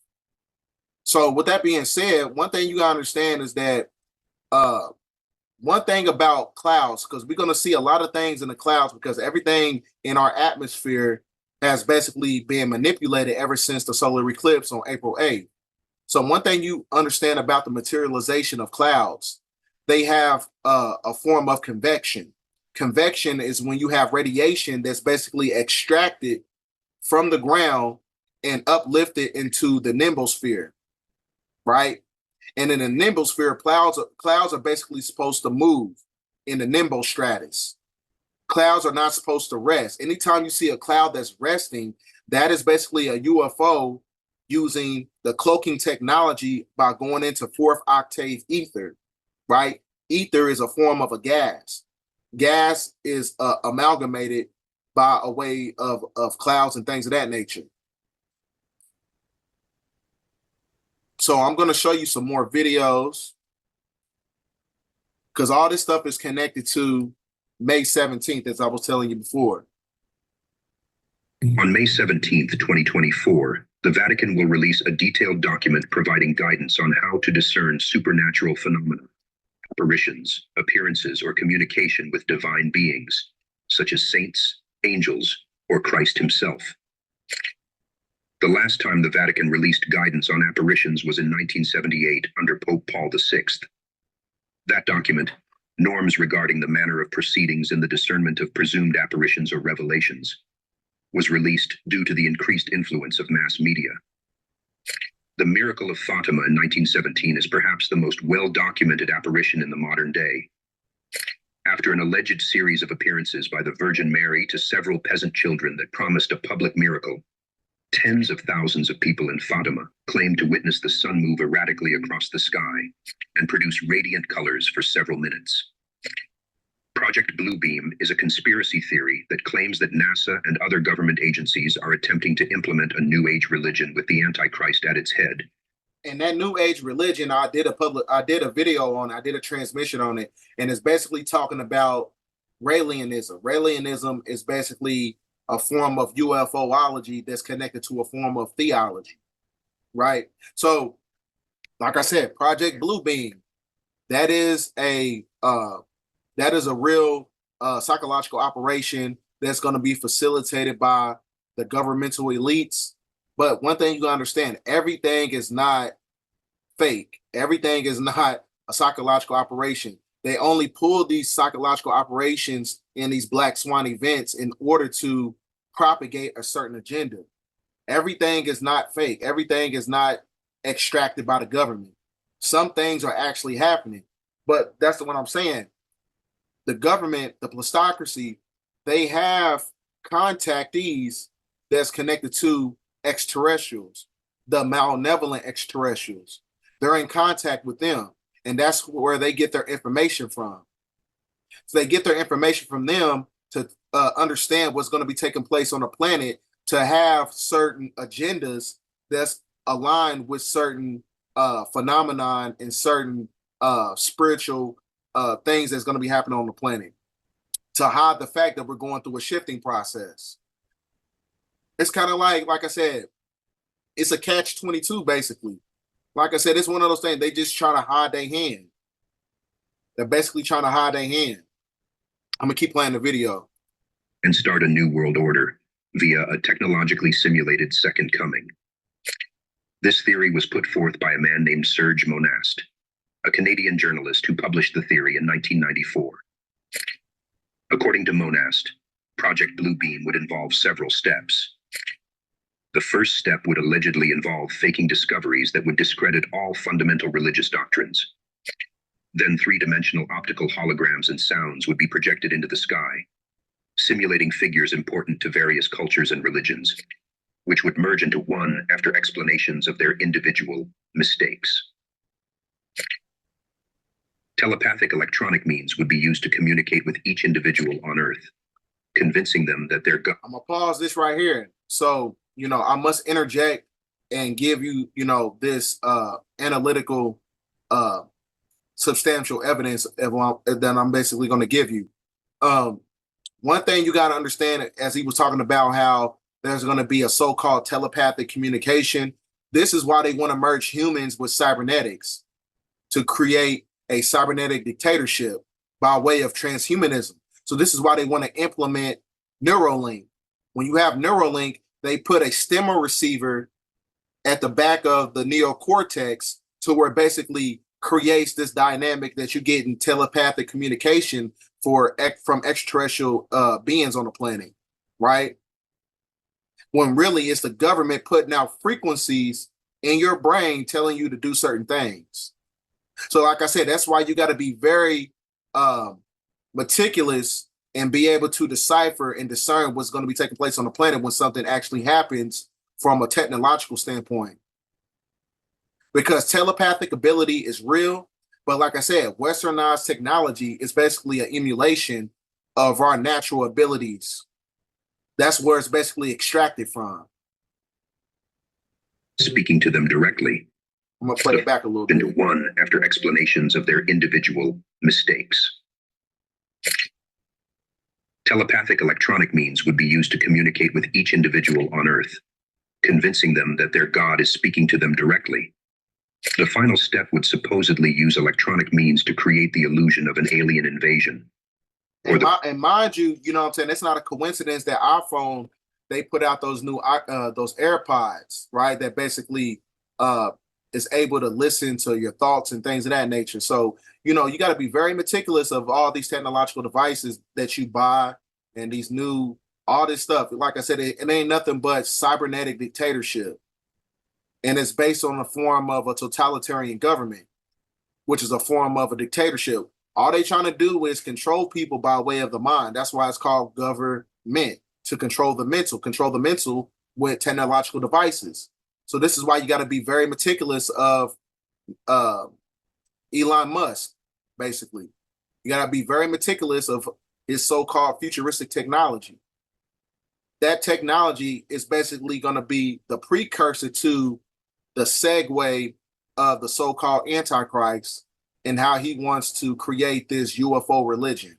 So with that being said, one thing you gotta understand is that one thing about clouds, because we're going to see a lot of things in the clouds, because everything in our atmosphere has basically been manipulated ever since the solar eclipse on April 8th. So one thing you understand about the materialization of clouds, they have a form of convection. Convection is when you have radiation that's basically extracted from the ground and uplifted into the nimbosphere, right? And in the nimbosphere, clouds are basically supposed to move in the nimbostratus. Clouds are not supposed to rest. Anytime you see a cloud that's resting, that is basically a UFO using the cloaking technology by going into fourth octave ether, right? Ether is a form of a gas. Gas is amalgamated by a way of clouds and things of that nature. So I'm going to show you some more videos because all this stuff is connected to May 17th, as I was telling you before. On May 17th, 2024, the Vatican will release a detailed document providing guidance on how to discern supernatural phenomena, apparitions, appearances, or communication with divine beings, such as saints, angels, or Christ himself. The last time the Vatican released guidance on apparitions was in 1978 under Pope Paul VI. That document, Norms Regarding the Manner of Proceedings in the Discernment of Presumed Apparitions or Revelations, was released due to the increased influence of mass media. The miracle of Fatima in 1917 is perhaps the most well-documented apparition in the modern day. After an alleged series of appearances by the Virgin Mary to several peasant children that promised a public miracle, tens of thousands of people in Fatima claimed to witness the sun move erratically across the sky and produce radiant colors for several minutes. Project Bluebeam is a conspiracy theory that claims that NASA and other government agencies are attempting to implement a New Age religion with the Antichrist at its head. And that New Age religion, I did a video on, I did a transmission on it, and it's basically talking about Raelianism. Raelianism is basically a form of UFOlogy that's connected to a form of theology, right? So, like I said, Project Bluebeam, that is a real psychological operation that's going to be facilitated by the governmental elites. But one thing you gotta understand, everything is not fake. Everything is not a psychological operation. They only pull these psychological operations in these black swan events in order to propagate a certain agenda. Everything is not fake. Everything is not extracted by the government. Some things are actually happening, but that's what I'm saying. The government, the plutocracy, they have contactees that's connected to extraterrestrials, the malevolent extraterrestrials. They're in contact with them, and that's where they get their information from. So they get their information from them to understand what's going to be taking place on the planet, to have certain agendas that's aligned with certain phenomenon and certain spiritual things that's going to be happening on the planet, to hide the fact that we're going through a shifting process. It's kind of like I said, it's a catch-22 basically. Like I said, it's one of those things, they just try to hide their hand. They're basically trying to hide their hand. I'm gonna keep playing the video. And start a new world order via a technologically simulated second coming. This theory was put forth by a man named Serge Monast, a Canadian journalist who published the theory in 1994. According to Monast, Project Bluebeam would involve several steps. The first step would allegedly involve faking discoveries that would discredit all fundamental religious doctrines. Then three-dimensional optical holograms and sounds would be projected into the sky, simulating figures important to various cultures and religions, which would merge into one after explanations of their individual mistakes. Telepathic electronic means would be used to communicate with each individual on Earth, convincing them that they're God. I'm gonna pause this right here. So, I must interject and give you, this analytical, substantial evidence that I'm basically going to give you. One thing you got to understand, as he was talking about how there's going to be a so-called telepathic communication. This is why they want to merge humans with cybernetics, to create a cybernetic dictatorship by way of transhumanism. So this is why they want to implement Neuralink. When you have Neuralink, they put a stemmer receiver at the back of the neocortex to where it basically creates this dynamic that you get in telepathic communication from extraterrestrial beings on the planet, right? When really it's the government putting out frequencies in your brain telling you to do certain things. So like I said, that's why you got to be very meticulous and be able to decipher and discern what's going to be taking place on the planet when something actually happens from a technological standpoint. Because telepathic ability is real, but like I said, westernized technology is basically an emulation of our natural abilities. That's where it's basically extracted from. Speaking to them directly. I'm going to play it back a little bit. Into one after explanations of their individual mistakes. Telepathic electronic means would be used to communicate with each individual on Earth, convincing them that their God is speaking to them directly. The final step would supposedly use electronic means to create the illusion of an alien invasion. And mind you, you know what I'm saying? It's not a coincidence that iPhone, they put out those new those AirPods, right? That basically is able to listen to your thoughts and things of that nature. So, you got to be very meticulous of all these technological devices that you buy and these new, all this stuff. Like I said, it ain't nothing but cybernetic dictatorship. And it's based on a form of a totalitarian government, which is a form of a dictatorship. All they trying to do is control people by way of the mind. That's why it's called government, to control the mental with technological devices. So this is why you got to be very meticulous of Elon Musk, basically. You got to be very meticulous of his so-called futuristic technology. That technology is basically going to be the precursor to the segue of the so-called Antichrist and how he wants to create this UFO religion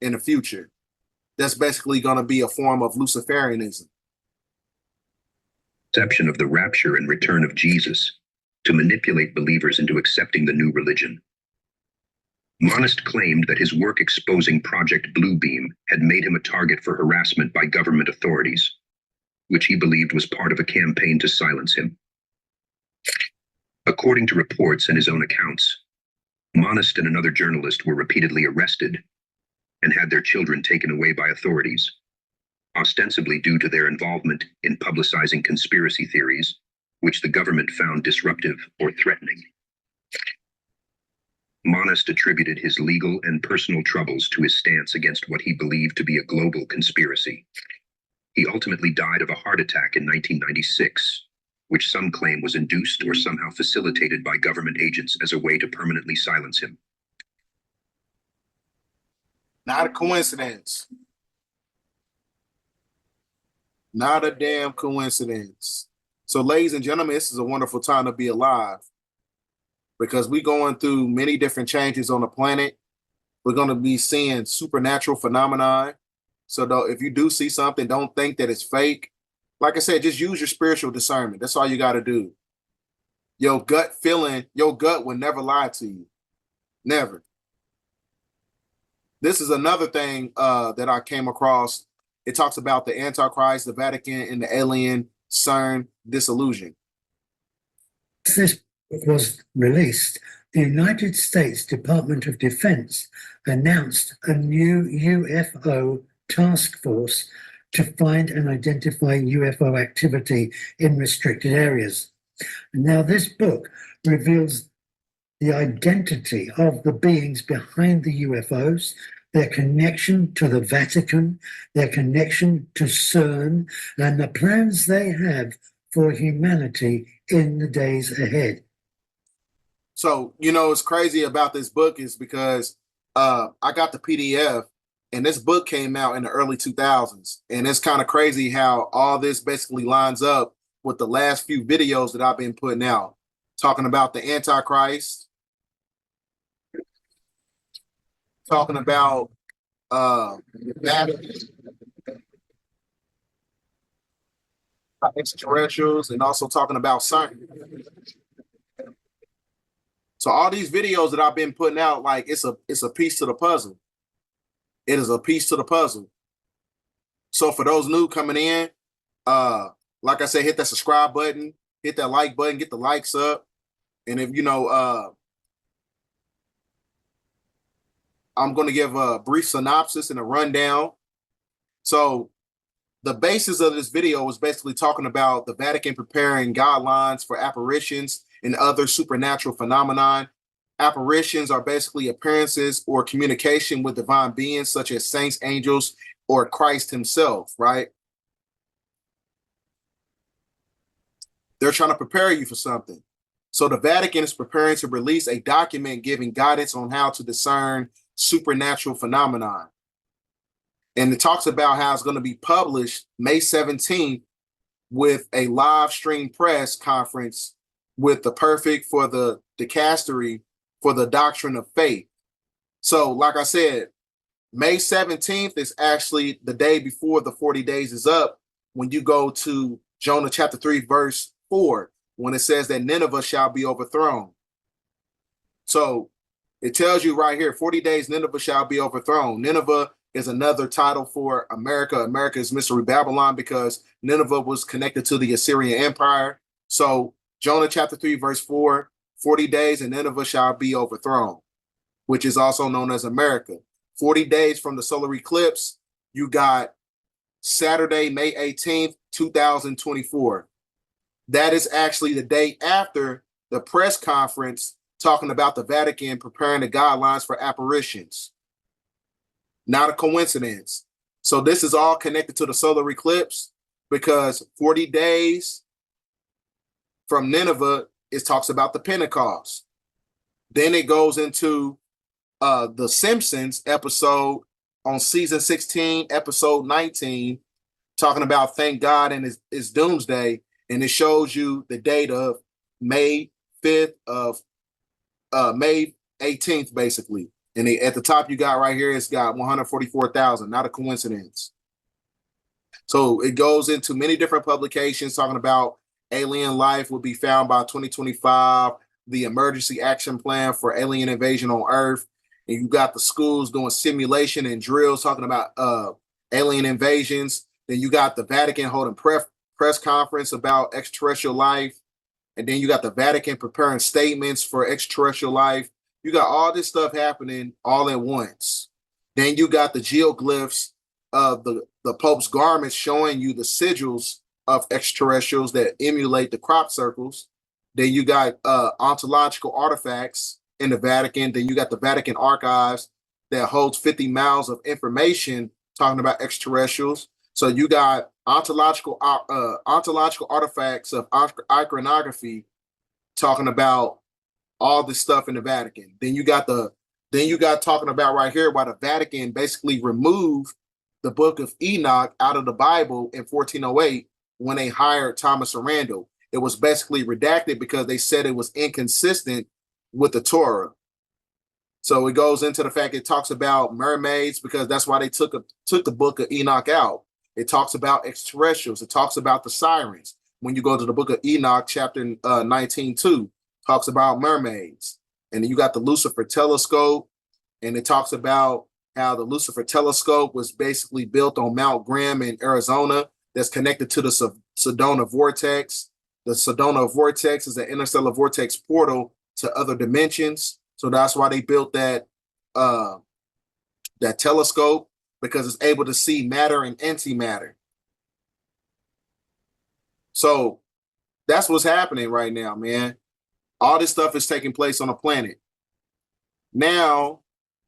in the future. That's basically going to be a form of Luciferianism. Conception of the rapture and return of Jesus to manipulate believers into accepting the new religion. Monist claimed that his work exposing Project Bluebeam had made him a target for harassment by government authorities, which he believed was part of a campaign to silence him. According to reports and his own accounts, Monist and another journalist were repeatedly arrested and had their children taken away by authorities, ostensibly due to their involvement in publicizing conspiracy theories, which the government found disruptive or threatening. Monist attributed his legal and personal troubles to his stance against what he believed to be a global conspiracy. He ultimately died of a heart attack in 1996, which some claim was induced or somehow facilitated by government agents as a way to permanently silence him. Not a coincidence. Not a damn coincidence. So, ladies and gentlemen, this is a wonderful time to be alive because we're going through many different changes on the planet. We're going to be seeing supernatural phenomena. So, though, if you do see something, don't think that it's fake. Like I said, just use your spiritual discernment. That's all you got to do. Your gut feeling, your gut will never lie to you. Never. This is another thing that I came across. It talks about the Antichrist, the Vatican, and the alien CERN disillusion. This book was released, the United States Department of Defense announced a new UFO task force to find and identify UFO activity in restricted areas. Now, this book reveals the identity of the beings behind the UFOs, their connection to the Vatican, their connection to CERN, and the plans they have for humanity in the days ahead. So, you know, what's crazy about this book is because I got the PDF, and this book came out in the early 2000s. And it's kind of crazy how all this basically lines up with the last few videos that I've been putting out, talking about the Antichrist, talking about extraterrestrials, and also talking about science. So all these videos that I've been putting out, like it's a piece to the puzzle. It is a piece to the puzzle. So for those new coming in, like I said, hit that subscribe button, hit that like button, get the likes up. And if you know, I'm going to give a brief synopsis and a rundown. So the basis of this video was basically talking about the Vatican preparing guidelines for apparitions and other supernatural phenomenon. Apparitions are basically appearances or communication with divine beings such as saints, angels, or Christ himself, right? They're trying to prepare you for something. So the Vatican is preparing to release a document giving guidance on how to discern supernatural phenomenon. And it talks about how it's going to be published May 17th with a live stream press conference with the perfect for the dicastery for the doctrine of faith. So like I said, May 17th is actually the day before the 40 days is up when you go to Jonah chapter 3, verse 4, when it says that Nineveh shall be overthrown. So it tells you right here, 40 days Nineveh shall be overthrown. Nineveh is another title for America. America is Mystery Babylon because Nineveh was connected to the Assyrian Empire. So Jonah chapter 3, verse 4, 40 days and Nineveh shall be overthrown, which is also known as America. 40 days from the solar eclipse, you got Saturday, May 18th, 2024. That is actually the day after the press conference talking about the Vatican preparing the guidelines for apparitions. Not a coincidence. So this is all connected to the solar eclipse because 40 days from Nineveh, it talks about the Pentecost. Then it goes into The Simpsons episode on season 16, episode 19, talking about thank God and his doomsday, and it shows you the date of May 5th of May 18th, basically. And at the top you got right here, it's got 144,000, not a coincidence. So it goes into many different publications talking about alien life will be found by 2025, the emergency action plan for alien invasion on Earth. And you got the schools doing simulation and drills talking about alien invasions. Then you got the Vatican holding press conference about extraterrestrial life. And then you got the Vatican preparing statements for extraterrestrial life. You got all this stuff happening all at once. Then you got the geoglyphs of the Pope's garments showing you the sigils of extraterrestrials that emulate the crop circles. Then you got ontological artifacts in the Vatican. Then you got the Vatican archives that holds 50 miles of information talking about extraterrestrials. So you got ontological artifacts of iconography talking about all this stuff in the Vatican. Then you got talking about right here why the Vatican basically removed the book of Enoch out of the Bible in 1408 when they hired Thomas Arundel. It was basically redacted because they said it was inconsistent with the Torah. So it goes into the fact it talks about mermaids because that's why they took the book of Enoch out. It talks about extraterrestrials. It talks about the sirens. When you go to the book of Enoch, chapter 19:2, talks about mermaids. And then you got the Lucifer telescope, and it talks about how the Lucifer telescope was basically built on Mount Graham in Arizona that's connected to the Sedona vortex. The Sedona vortex is an interstellar vortex portal to other dimensions. So that's why they built that telescope, because it's able to see matter and antimatter. So that's what's happening right now, man. All this stuff is taking place on the planet. Now,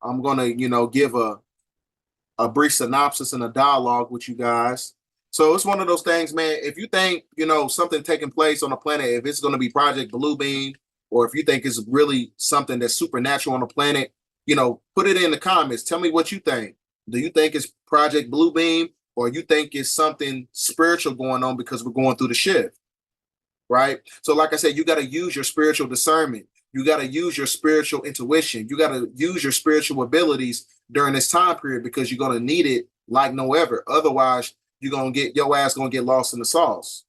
I'm going to, give a brief synopsis and a dialogue with you guys. So it's one of those things, man. If you think, something taking place on the planet, if it's going to be Project Bluebeam, or if you think it's really something that's supernatural on the planet, put it in the comments. Tell me what you think. Do you think it's Project Bluebeam, or you think it's something spiritual going on because we're going through the shift, right? So like I said, you got to use your spiritual discernment. You got to use your spiritual intuition. You got to use your spiritual abilities during this time period because you're going to need it like no ever. Otherwise, your ass going to get lost in the sauce.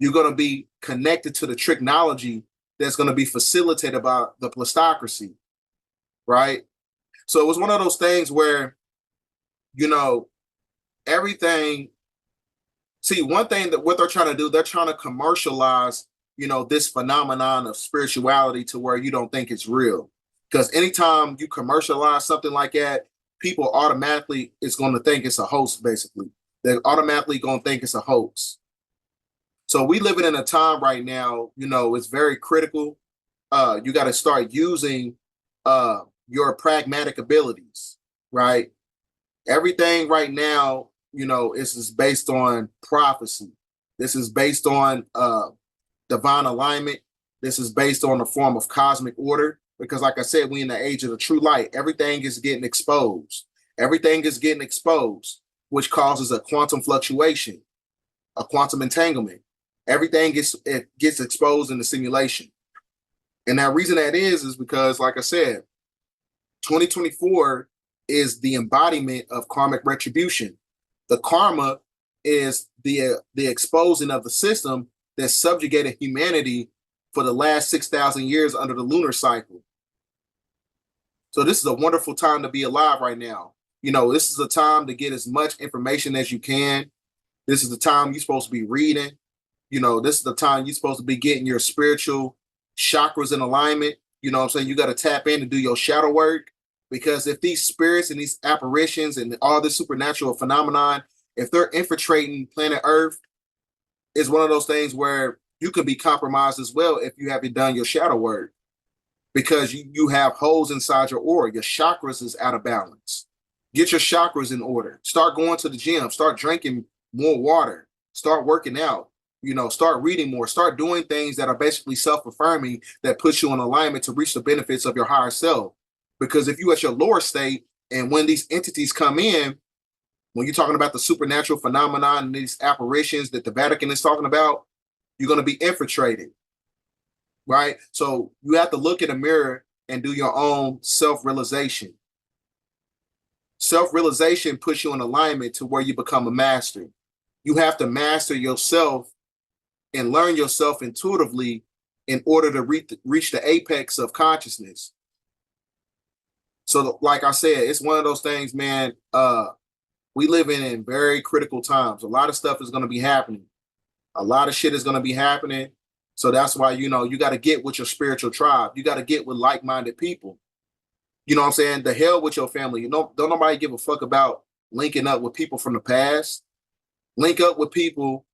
You're going to be connected to the technology that's going to be facilitated by the plastocracy, right? So it was one of those things where, everything. See, one thing that what they're trying to do, they're trying to commercialize, this phenomenon of spirituality to where you don't think it's real. Because anytime you commercialize something like that, people automatically is going to think it's a hoax, basically. They're automatically going to think it's a hoax. So we living in a time right now, it's very critical. You got to start using your pragmatic abilities, right? Everything right now, this is based on prophecy. This is based on divine alignment. This is based on a form of cosmic order. Because like I said, we in the age of the true light. Everything is getting exposed. Everything is getting exposed, which causes a quantum fluctuation, a quantum entanglement. Everything gets exposed in the simulation. And that reason that is because, like I said, 2024 is the embodiment of karmic retribution. The karma is the exposing of the system that subjugated humanity for the last 6,000 years under the lunar cycle. So this is a wonderful time to be alive right now. This is a time to get as much information as you can. This is the time you're supposed to be reading. This is the time you're supposed to be getting your spiritual chakras in alignment. You know what I'm saying? You got to tap in and do your shadow work, because if these spirits and these apparitions and all this supernatural phenomenon, if they're infiltrating planet Earth, it's one of those things where you can be compromised as well if you haven't done your shadow work, because you have holes inside your aura. Your chakras is out of balance. Get your chakras in order. Start going to the gym. Start drinking more water. Start working out. Start reading more. Start doing things that are basically self-affirming that puts you in alignment to reach the benefits of your higher self. Because if you at your lower state, and when these entities come in, when you're talking about the supernatural phenomenon and these apparitions that the Vatican is talking about, you're going to be infiltrated, right? So you have to look in the mirror and do your own self-realization. Self-realization puts you in alignment to where you become a master. You have to master yourself and learn yourself intuitively in order to reach the apex of consciousness. So like I said, it's one of those things, man. We live in very critical times. A lot of stuff is going to be happening. A lot of shit is going to be happening. So that's why, you got to get with your spiritual tribe. You got to get with like-minded people. You know what I'm saying? The hell with your family. Don't nobody give a fuck about linking up with people from the past. Link up with people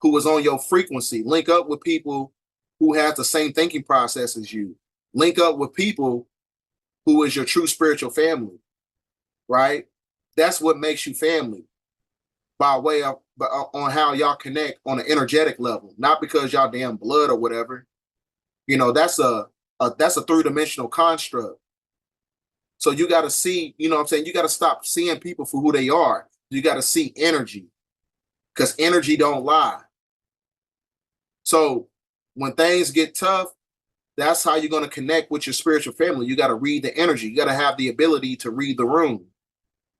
who was on your frequency. Link up with people who have the same thinking process as you. Link up with people who is your true spiritual family, right? That's what makes you family, by way of on how y'all connect on an energetic level, not because y'all damn blood or whatever. That's a three-dimensional construct. So you got to see, you know what I'm saying? You got to stop seeing people for who they are. You got to see energy, because energy don't lie. So when things get tough, that's how you're going to connect with your spiritual family. You got to read the energy. You got to have the ability to read the room,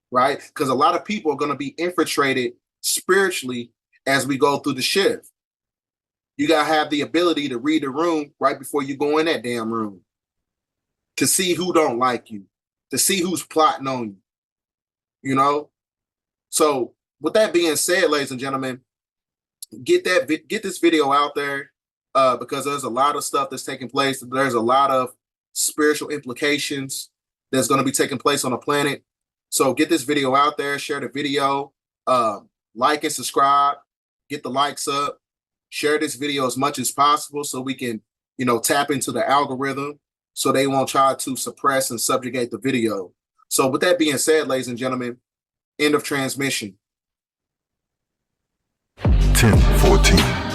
right? Because a lot of people are going to be infiltrated spiritually as we go through the shift. You got to have the ability to read the room right before you go in that damn room, to see who don't like you, to see who's plotting on you, So with that being said, ladies and gentlemen, get this video out there. Because there's a lot of stuff that's taking place. There's a lot of spiritual implications that's going to be taking place on the planet. So get this video out there, share the video, like and subscribe, get the likes up, share this video as much as possible so we can, tap into the algorithm so they won't try to suppress and subjugate the video. So with that being said, ladies and gentlemen, end of transmission. 10:14.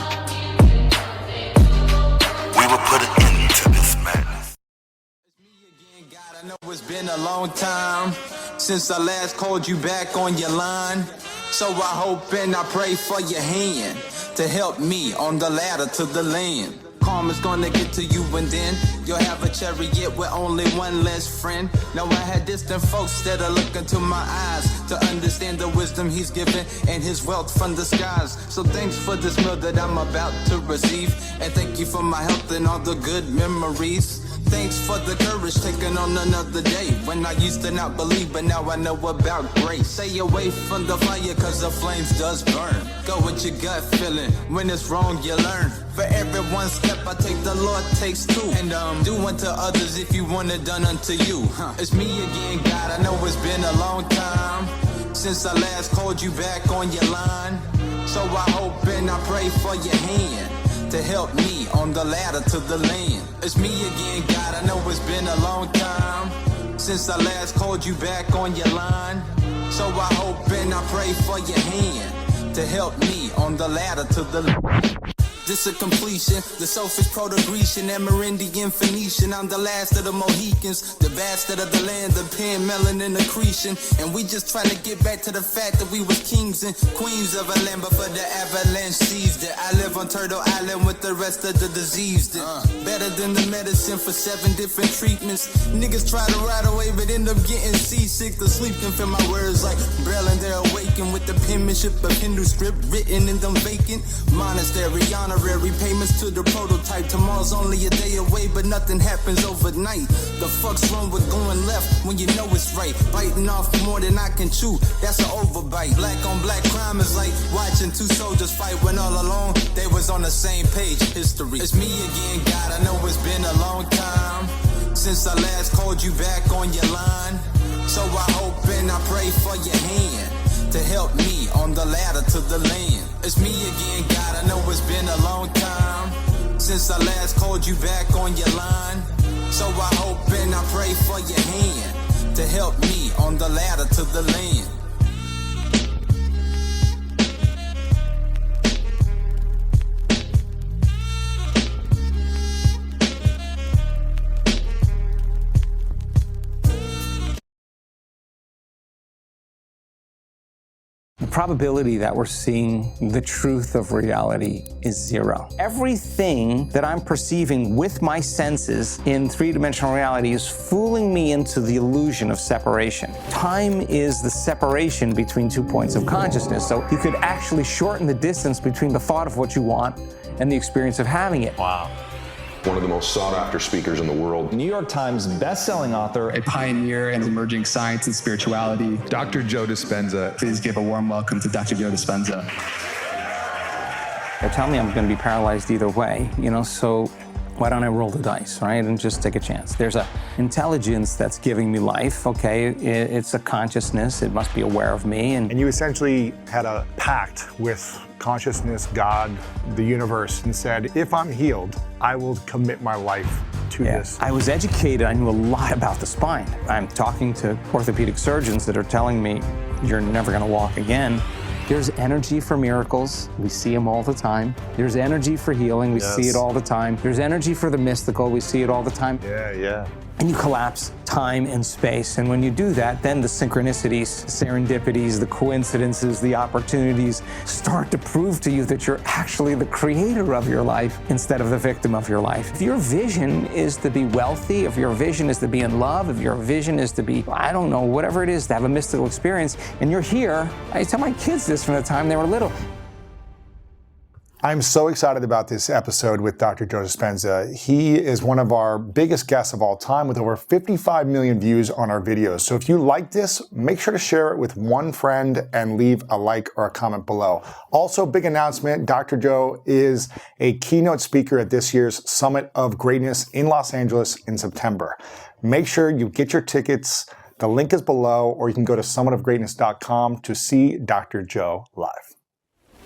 We will put an end to this madness. It's me again, God. I know it's been a long time since I last called you back on your line. So I hope and I pray for your hand to help me on the ladder to the land. Karma's gonna get to you, and then you'll have a chariot with only one less friend. Now I had distant folks that are looking to my eyes to understand the wisdom he's given and his wealth from the skies. So thanks for this meal that I'm about to receive, and thank you for my health and all the good memories. Thanks for the courage taking on another day, when I used to not believe, but now I know about grace. Stay away from the fire, cause the flames does burn. Go with your gut feeling, when it's wrong you learn. For every one step I take, the Lord takes two. And do unto others if you want it done unto you. It's me again, God. I know it's been a long time since I last called you back on your line. So I hope and I pray for your hand to help me on the ladder to the land. It's me again, God. I know it's been a long time since I last called you back on your line. So I hope and I pray for your hand to help me on the ladder to the land. This a completion, the selfish Proto-Grecian, Amerindian, Phoenician. I'm the last of the Mohicans, the bastard of the land, the pen, melanin, accretion. And we just trying to get back to the fact that we was kings and queens of a land before the avalanche seized it. I live on Turtle Island with the rest of the diseased. Better than the medicine for 7 different treatments. Niggas try to ride away but end up getting seasick. The sleep can feel my words like Braille, and they're awakened with the penmanship of Hindu script written in them vacant monastery honor. Payments to the prototype. Tomorrow's only a day away, but nothing happens overnight. The fuck's wrong with going left when you know it's right? Biting off more than I can chew, that's an overbite. Black on black crime is like watching 2 soldiers fight when all along they was on the same page. History. It's me again, God. I know it's been a long time since I last called you back on your line. So I hope and I pray for your hand to help me on the ladder to the land. It's me again, God. I know it's been a long time since I last called you back on your line. So I hope and I pray for your hand to help me on the ladder to the land. probability that we're seeing the truth of reality is zero. Everything that I'm perceiving with my senses in three-dimensional reality is fooling me into the illusion of separation. Time is the separation between 2 points of consciousness, so you could actually shorten the distance between the thought of what you want and the experience of having it. Wow. One of the most sought-after speakers in the world. New York Times best-selling author, a pioneer in emerging science and spirituality. Dr. Joe Dispenza. Please give a warm welcome to Dr. Joe Dispenza. They're telling me I'm going to be paralyzed either way, so why don't I roll the dice, right, and just take a chance? There's an intelligence that's giving me life, okay? It's a consciousness. It must be aware of me. And you essentially had a pact with consciousness, God, the universe, and said, if I'm healed, I will commit my life to this. I was educated. I knew a lot about the spine. I'm talking to orthopedic surgeons that are telling me, you're never going to walk again. There's energy for miracles. We see them all the time. There's energy for healing. We see it all the time. There's energy for the mystical. We see it all the time. Yeah. And you collapse time and space. And when you do that, then the synchronicities, serendipities, the coincidences, the opportunities start to prove to you that you're actually the creator of your life instead of the victim of your life. If your vision is to be wealthy, if your vision is to be in love, if your vision is to be, I don't know, whatever it is, to have a mystical experience, and you're here, I tell my kids this from the time they were little. I'm so excited about this episode with Dr. Joe Dispenza. He is one of our biggest guests of all time with over 55 million views on our videos. So if you like this, make sure to share it with one friend and leave a like or a comment below. Also, big announcement, Dr. Joe is a keynote speaker at this year's Summit of Greatness in Los Angeles in September. Make sure you get your tickets. The link is below, or you can go to summitofgreatness.com to see Dr. Joe live.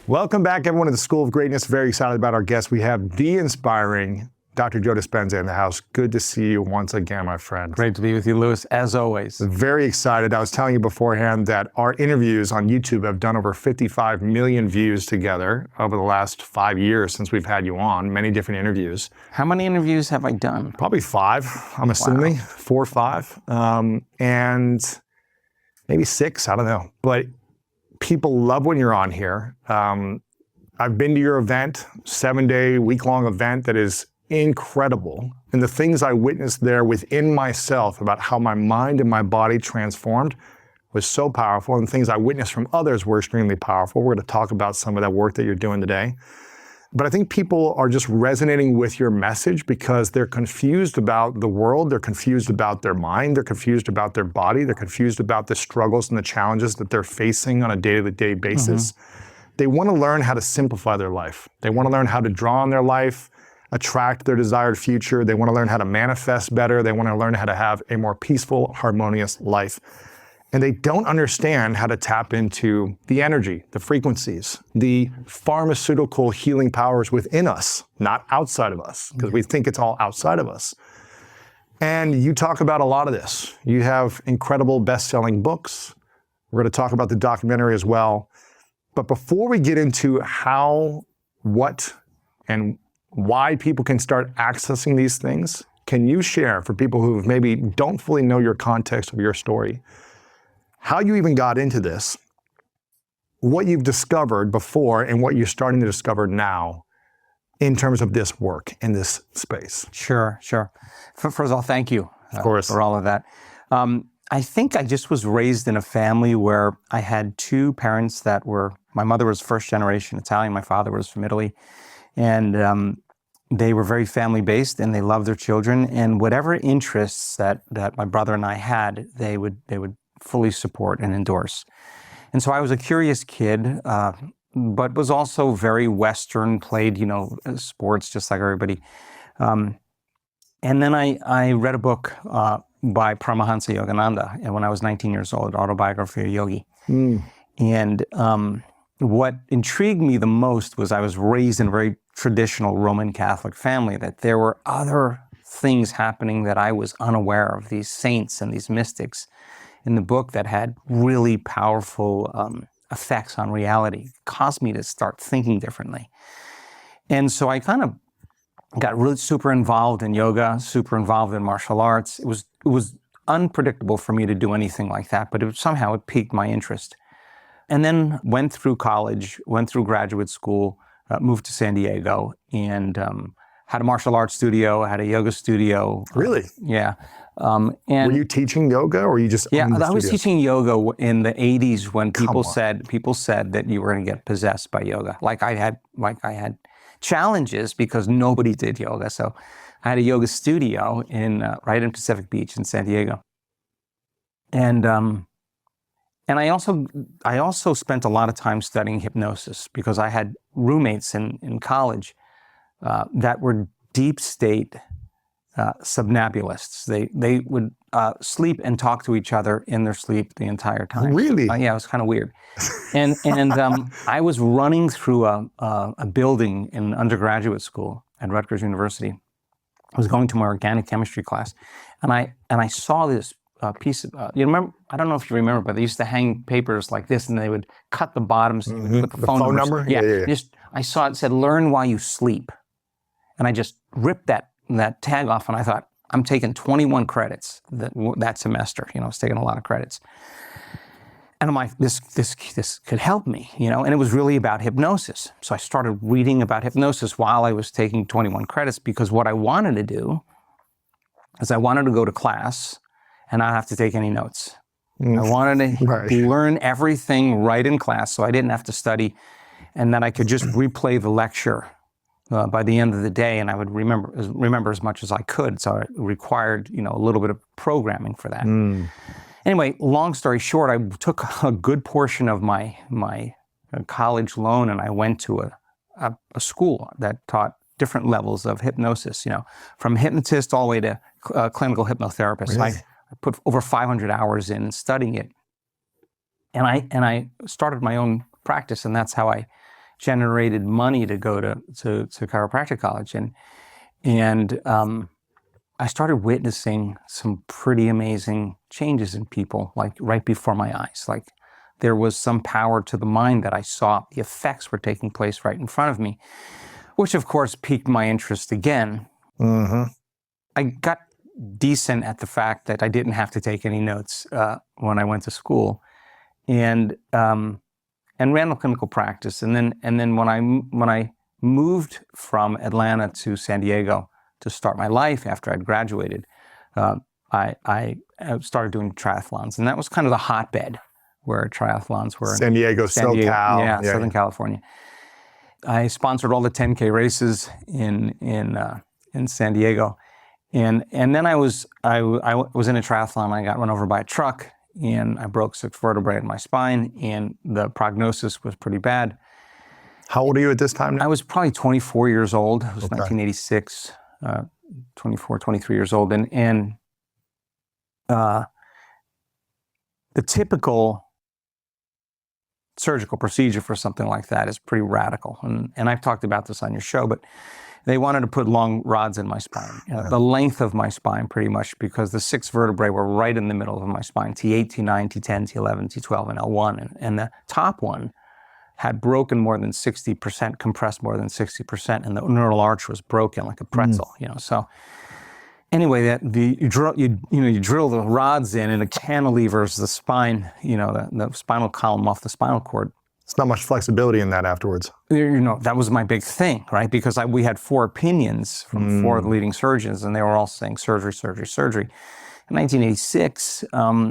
Welcome back, everyone, to the School of Greatness. Very excited about our guest. We have the inspiring Dr. Joe Dispenza in the house. Good to see you once again, my friend. Great to be with you, Louis, as always. Very excited. I was telling you beforehand that our interviews on YouTube have done over 55 million views together over the last 5 years since we've had you on, many different interviews. How many interviews have I done? Probably 5, I'm assuming. 4 or 5. And maybe 6, I don't know. But people love when you're on here. I've been to your event, 7-day, week-long event that is incredible. And the things I witnessed there within myself about how my mind and my body transformed was so powerful. And the things I witnessed from others were extremely powerful. We're going to talk about some of that work that you're doing today. But I think people are just resonating with your message because they're confused about the world, they're confused about their mind, they're confused about their body, they're confused about the struggles and the challenges that they're facing on a day-to-day basis. They want to learn how to simplify their life. They want to learn how to draw on their life, attract their desired future. They want to learn how to manifest better. They want to learn how to have a more peaceful, harmonious life. And they don't understand how to tap into the energy, the frequencies, the pharmaceutical healing powers within us, not outside of us, because we think it's all outside of us. And you talk about a lot of this. You have incredible best-selling books. We're going to talk about the documentary as well. But before we get into how, what, and why people can start accessing these things, can you share for people who maybe don't fully know your context of your story, how you even got into this, what you've discovered before and what you're starting to discover now in terms of this work in this space? Sure. First of all, thank you of course, for all of that. I think I just was raised in a family where I had 2 parents that were, my mother was first generation Italian, my father was from Italy. And they were very family-based and they loved their children. And whatever interests that my brother and I had, they would fully support and endorse. And so I was a curious kid, but was also very Western, played, sports just like everybody. And then I read a book by Paramahansa Yogananda, and when I was 19 years old, Autobiography of a Yogi. And what intrigued me the most was I was raised in a very traditional Roman Catholic family, that there were other things happening that I was unaware of, these saints and these mystics in the book that had really powerful effects on reality, caused me to start thinking differently. And so I kind of got really super involved in yoga, super involved in martial arts. It was unpredictable for me to do anything like that, but somehow it piqued my interest. And then went through college, went through graduate school, moved to San Diego, and had a martial arts studio, had a yoga studio. Really? Yeah. And were you teaching yoga, or were you just yeah? owned the I was studio? teaching yoga in the '80s when people Come on. said that you were going to get possessed by yoga. Like I had challenges because nobody did yoga. So I had a yoga studio right in Pacific Beach in San Diego, and I also spent a lot of time studying hypnosis because I had roommates in college that were deep state somnambulists. They would sleep and talk to each other in their sleep the entire time. Really? Yeah, it was kind of weird. And I was running through a building in undergraduate school at Rutgers University. I was going to my organic chemistry class, and I saw this piece of you remember? I don't know if you remember, but they used to hang papers like this, and they would cut the bottoms and they would put the phone number. Yeah. I saw it said "Learn while you sleep," and I just ripped that tag off, and I thought, I'm taking 21 credits that semester. I was taking a lot of credits. And I'm like, this could help me, and it was really about hypnosis. So I started reading about hypnosis while I was taking 21 credits, because what I wanted to do is I wanted to go to class and not have to take any notes. I wanted to learn everything right in class so I didn't have to study, and that I could just replay the lecture by the end of the day, and I would remember as much as I could. So it required, a little bit of programming for that. Anyway, long story short, I took a good portion of my college loan, and I went to a school that taught different levels of hypnosis. From hypnotist all the way to clinical hypnotherapist. Really? I put over 500 hours in studying it, and I started my own practice, and that's how I generated money to go to chiropractic college, and I started witnessing some pretty amazing changes in people, like right before my eyes. Like there was some power to the mind that I saw. The effects were taking place right in front of me, which of course piqued my interest again. I got decent at the fact that I didn't have to take any notes when I went to school, and ran a clinical practice. And then when I moved from Atlanta to San Diego to start my life after I'd graduated, I started doing triathlons, and that was kind of the hotbed where triathlons were. San Diego, SoCal. Yeah, Southern California. I sponsored all the 10K races in San Diego, and then I was in a triathlon. I got run over by a truck, and I broke 6 vertebrae in my spine, and the prognosis was pretty bad. How old are you at this time now? I was probably 24 years old. It was 1986, 24, 23 years old. And the typical surgical procedure for something like that is pretty radical. And I've talked about this on your show, but they wanted to put long rods in my spine, the length of my spine pretty much, because the 6 vertebrae were right in the middle of my spine, T8, T9, T10, T11, T12, and L1. And the top one had broken more than 60%, compressed more than 60%, and the neural arch was broken like a pretzel, So anyway, you drill the rods in, and it cantilevers the spine, the spinal column off the spinal cord. It's not much flexibility in that afterwards. That was my big thing, right? Because we had 4 opinions from 4 leading surgeons, and they were all saying surgery, surgery, surgery. In 1986,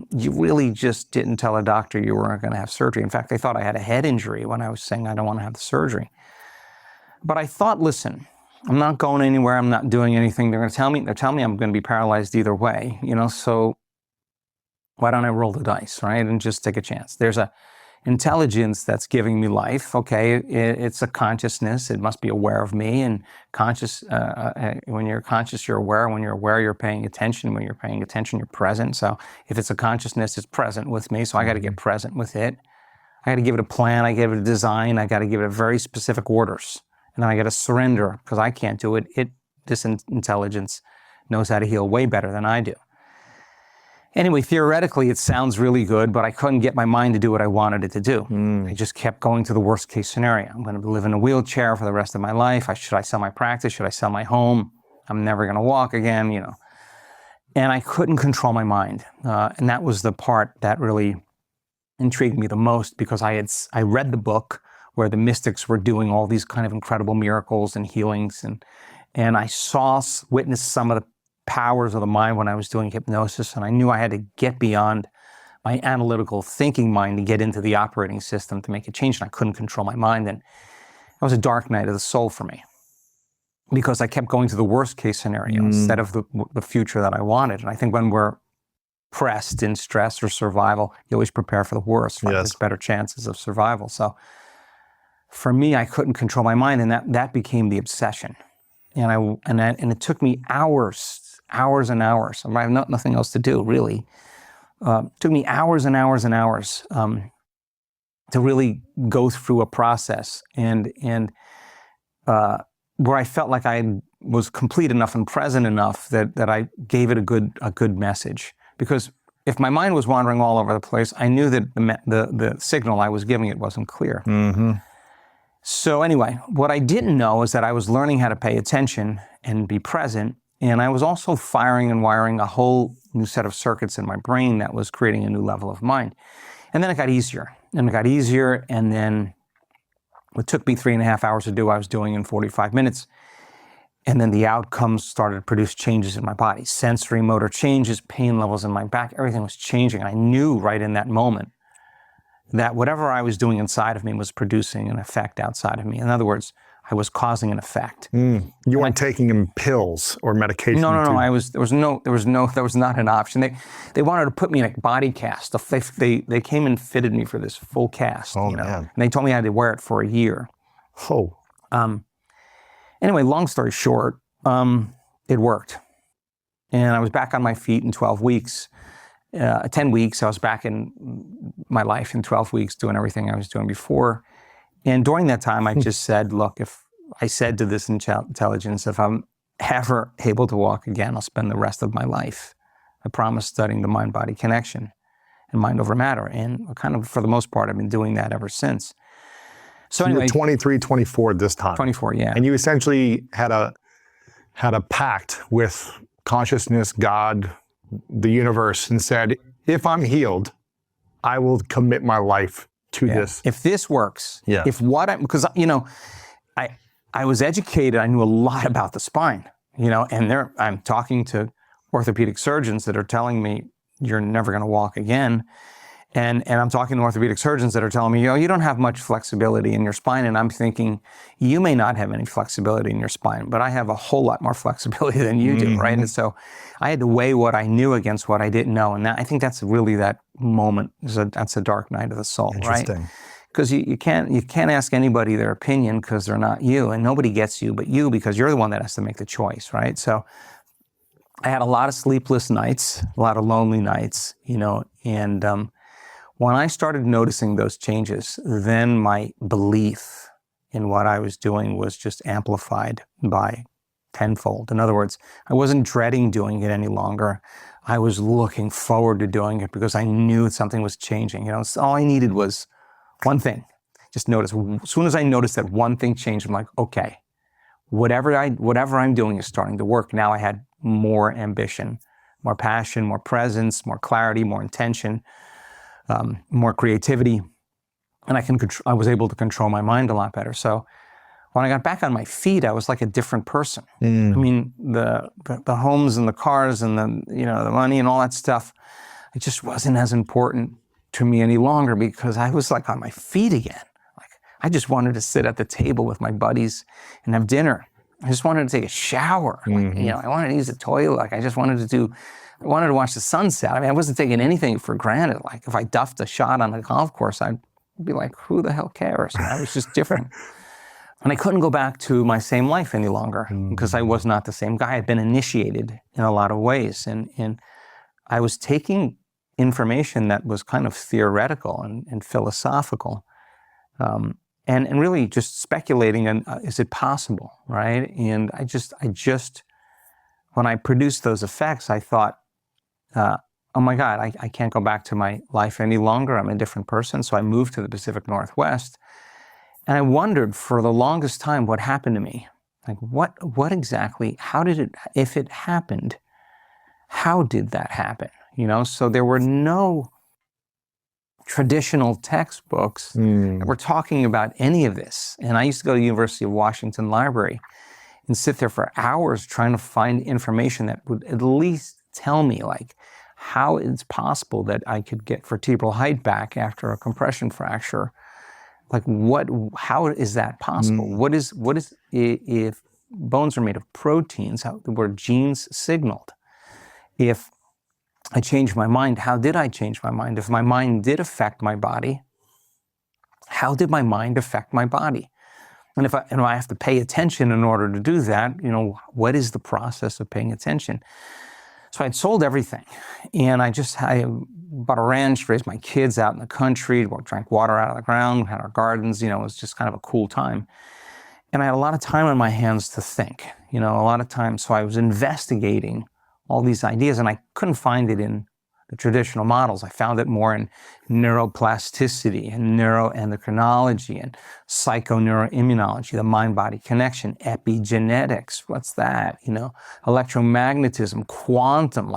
you really just didn't tell a doctor you weren't going to have surgery. In fact, they thought I had a head injury when I was saying I don't want to have the surgery. But I thought, listen, I'm not going anywhere. I'm not doing anything. They're telling me I'm going to be paralyzed either way, so why don't I roll the dice, right? And just take a chance. There's a intelligence that's giving me life. Okay, it's a consciousness. It must be aware of me. And conscious, when you're conscious, you're aware. When you're aware, you're paying attention. When you're paying attention, you're present. So if it's a consciousness, it's present with me. So I got to get present with it. I got to give it a plan. I give it a design. I got to give it a very specific orders. And then I got to surrender because I can't do it. This intelligence knows how to heal way better than I do. Anyway, theoretically, it sounds really good, but I couldn't get my mind to do what I wanted it to do. I just kept going to the worst case scenario. I'm going to live in a wheelchair for the rest of my life. Should I sell my practice? Should I sell my home? I'm never going to walk again, And I couldn't control my mind. And that was the part that really intrigued me the most because I read the book where the mystics were doing all these kind of incredible miracles and healings, and I witnessed some of the powers of the mind when I was doing hypnosis, and I knew I had to get beyond my analytical thinking mind to get into the operating system to make a change, and I couldn't control my mind, and it was a dark night of the soul for me because I kept going to the worst case scenario instead of the future that I wanted. And I think when we're pressed in stress or survival, you always prepare for the worst, right? There's better chances of survival. So for me, I couldn't control my mind, and that became the obsession. And it took me hours and hours. I have nothing else to do, really. It took me hours and hours and hours to really go through a process, and where I felt like I was complete enough and present enough that I gave it a good message. Because if my mind was wandering all over the place, I knew that the signal I was giving it wasn't clear. So anyway, what I didn't know is that I was learning how to pay attention and be present, and I was also firing and wiring a whole new set of circuits in my brain that was creating a new level of mind. And then it got easier, and then what took me 3.5 hours to do, I was doing in 45 minutes. And then the outcomes started to produce changes in my body, sensory motor changes, pain levels in my back, everything was changing. And I knew right in that moment that whatever I was doing inside of me was producing an effect outside of me. In other words, I was causing an effect. You weren't taking pills or medication? No. There was not an option. They wanted to put me in a body cast. They came and fitted me for this full cast. Man. And they told me I had to wear it for a year. Anyway, long story short, it worked. And I was back on my feet in 12 weeks. 10 weeks, I was back in my life in 12 weeks doing everything I was doing before. And during that time, I just said, look, if I said to this intelligence, if I'm ever able to walk again, I'll spend the rest of my life, I promise, studying the mind-body connection and mind over matter. And kind of, for the most part, I've been doing that ever since. So anyway, you were 23, 24 this time. 24, yeah. And you essentially had a pact with consciousness, God, the universe, and said, if I'm healed, I will commit my life to this. If this works, because I was educated, I knew a lot about the spine, and I'm talking to orthopedic surgeons that are telling me you're never going to walk again. And I'm talking to orthopedic surgeons that are telling me, you don't have much flexibility in your spine. And I'm thinking, you may not have any flexibility in your spine, but I have a whole lot more flexibility than you do, right? And so I had to weigh what I knew against what I didn't know. And I think that's really that moment. That's a dark night of the soul, right? Because you can't ask anybody their opinion because they're not you, and nobody gets you but you, because you're the one that has to make the choice, right? So I had a lot of sleepless nights, a lot of lonely nights, and when I started noticing those changes, then my belief in what I was doing was just amplified by tenfold. In other words, I wasn't dreading doing it any longer. I was looking forward to doing it because I knew something was changing. So all I needed was one thing. Just notice. As soon as I noticed that one thing changed, I'm like, okay, whatever I'm doing is starting to work. Now I had more ambition, more passion, more presence, more clarity, more intention. More creativity, and I was able to control my mind a lot better. So when I got back on my feet, I was like a different person. I mean, the homes and the cars and the money and all that stuff, it just wasn't as important to me any longer because I was like on my feet again. Like I just wanted to sit at the table with my buddies and have dinner. I just wanted to take a shower. Like, I wanted to use the toilet. Like I just wanted to watch the sunset. I mean, I wasn't taking anything for granted. Like if I duffed a shot on a golf course, I'd be like, who the hell cares? I was just different. And I couldn't go back to my same life any longer because I was not the same guy. I had been initiated in a lot of ways. And I was taking information that was kind of theoretical and philosophical and really just speculating on, is it possible, right? And I just, when I produced those effects, I thought, oh my God, I can't go back to my life any longer. I'm a different person. So I moved to the Pacific Northwest. And I wondered for the longest time what happened to me. Like what exactly, if it happened, how did that happen? So there were no traditional textbooks that were talking about any of this. And I used to go to the University of Washington Library and sit there for hours trying to find information that would at least tell me, like, how it's possible that I could get vertebral height back after a compression fracture. Like, how is that possible? What is, if bones are made of proteins, how were genes signaled? If I changed my mind, how did I change my mind? If my mind did affect my body, how did my mind affect my body? And if I have to pay attention in order to do that, what is the process of paying attention? So I'd sold everything, and I bought a ranch, raised my kids out in the country, drank water out of the ground, had our gardens. It was just kind of a cool time. And I had a lot of time on my hands to think, a lot of time. So I was investigating all these ideas, and I couldn't find it in the traditional models. I found it more in neuroplasticity and neuroendocrinology and psychoneuroimmunology, the mind-body connection, epigenetics, what's that? Electromagnetism, quantum.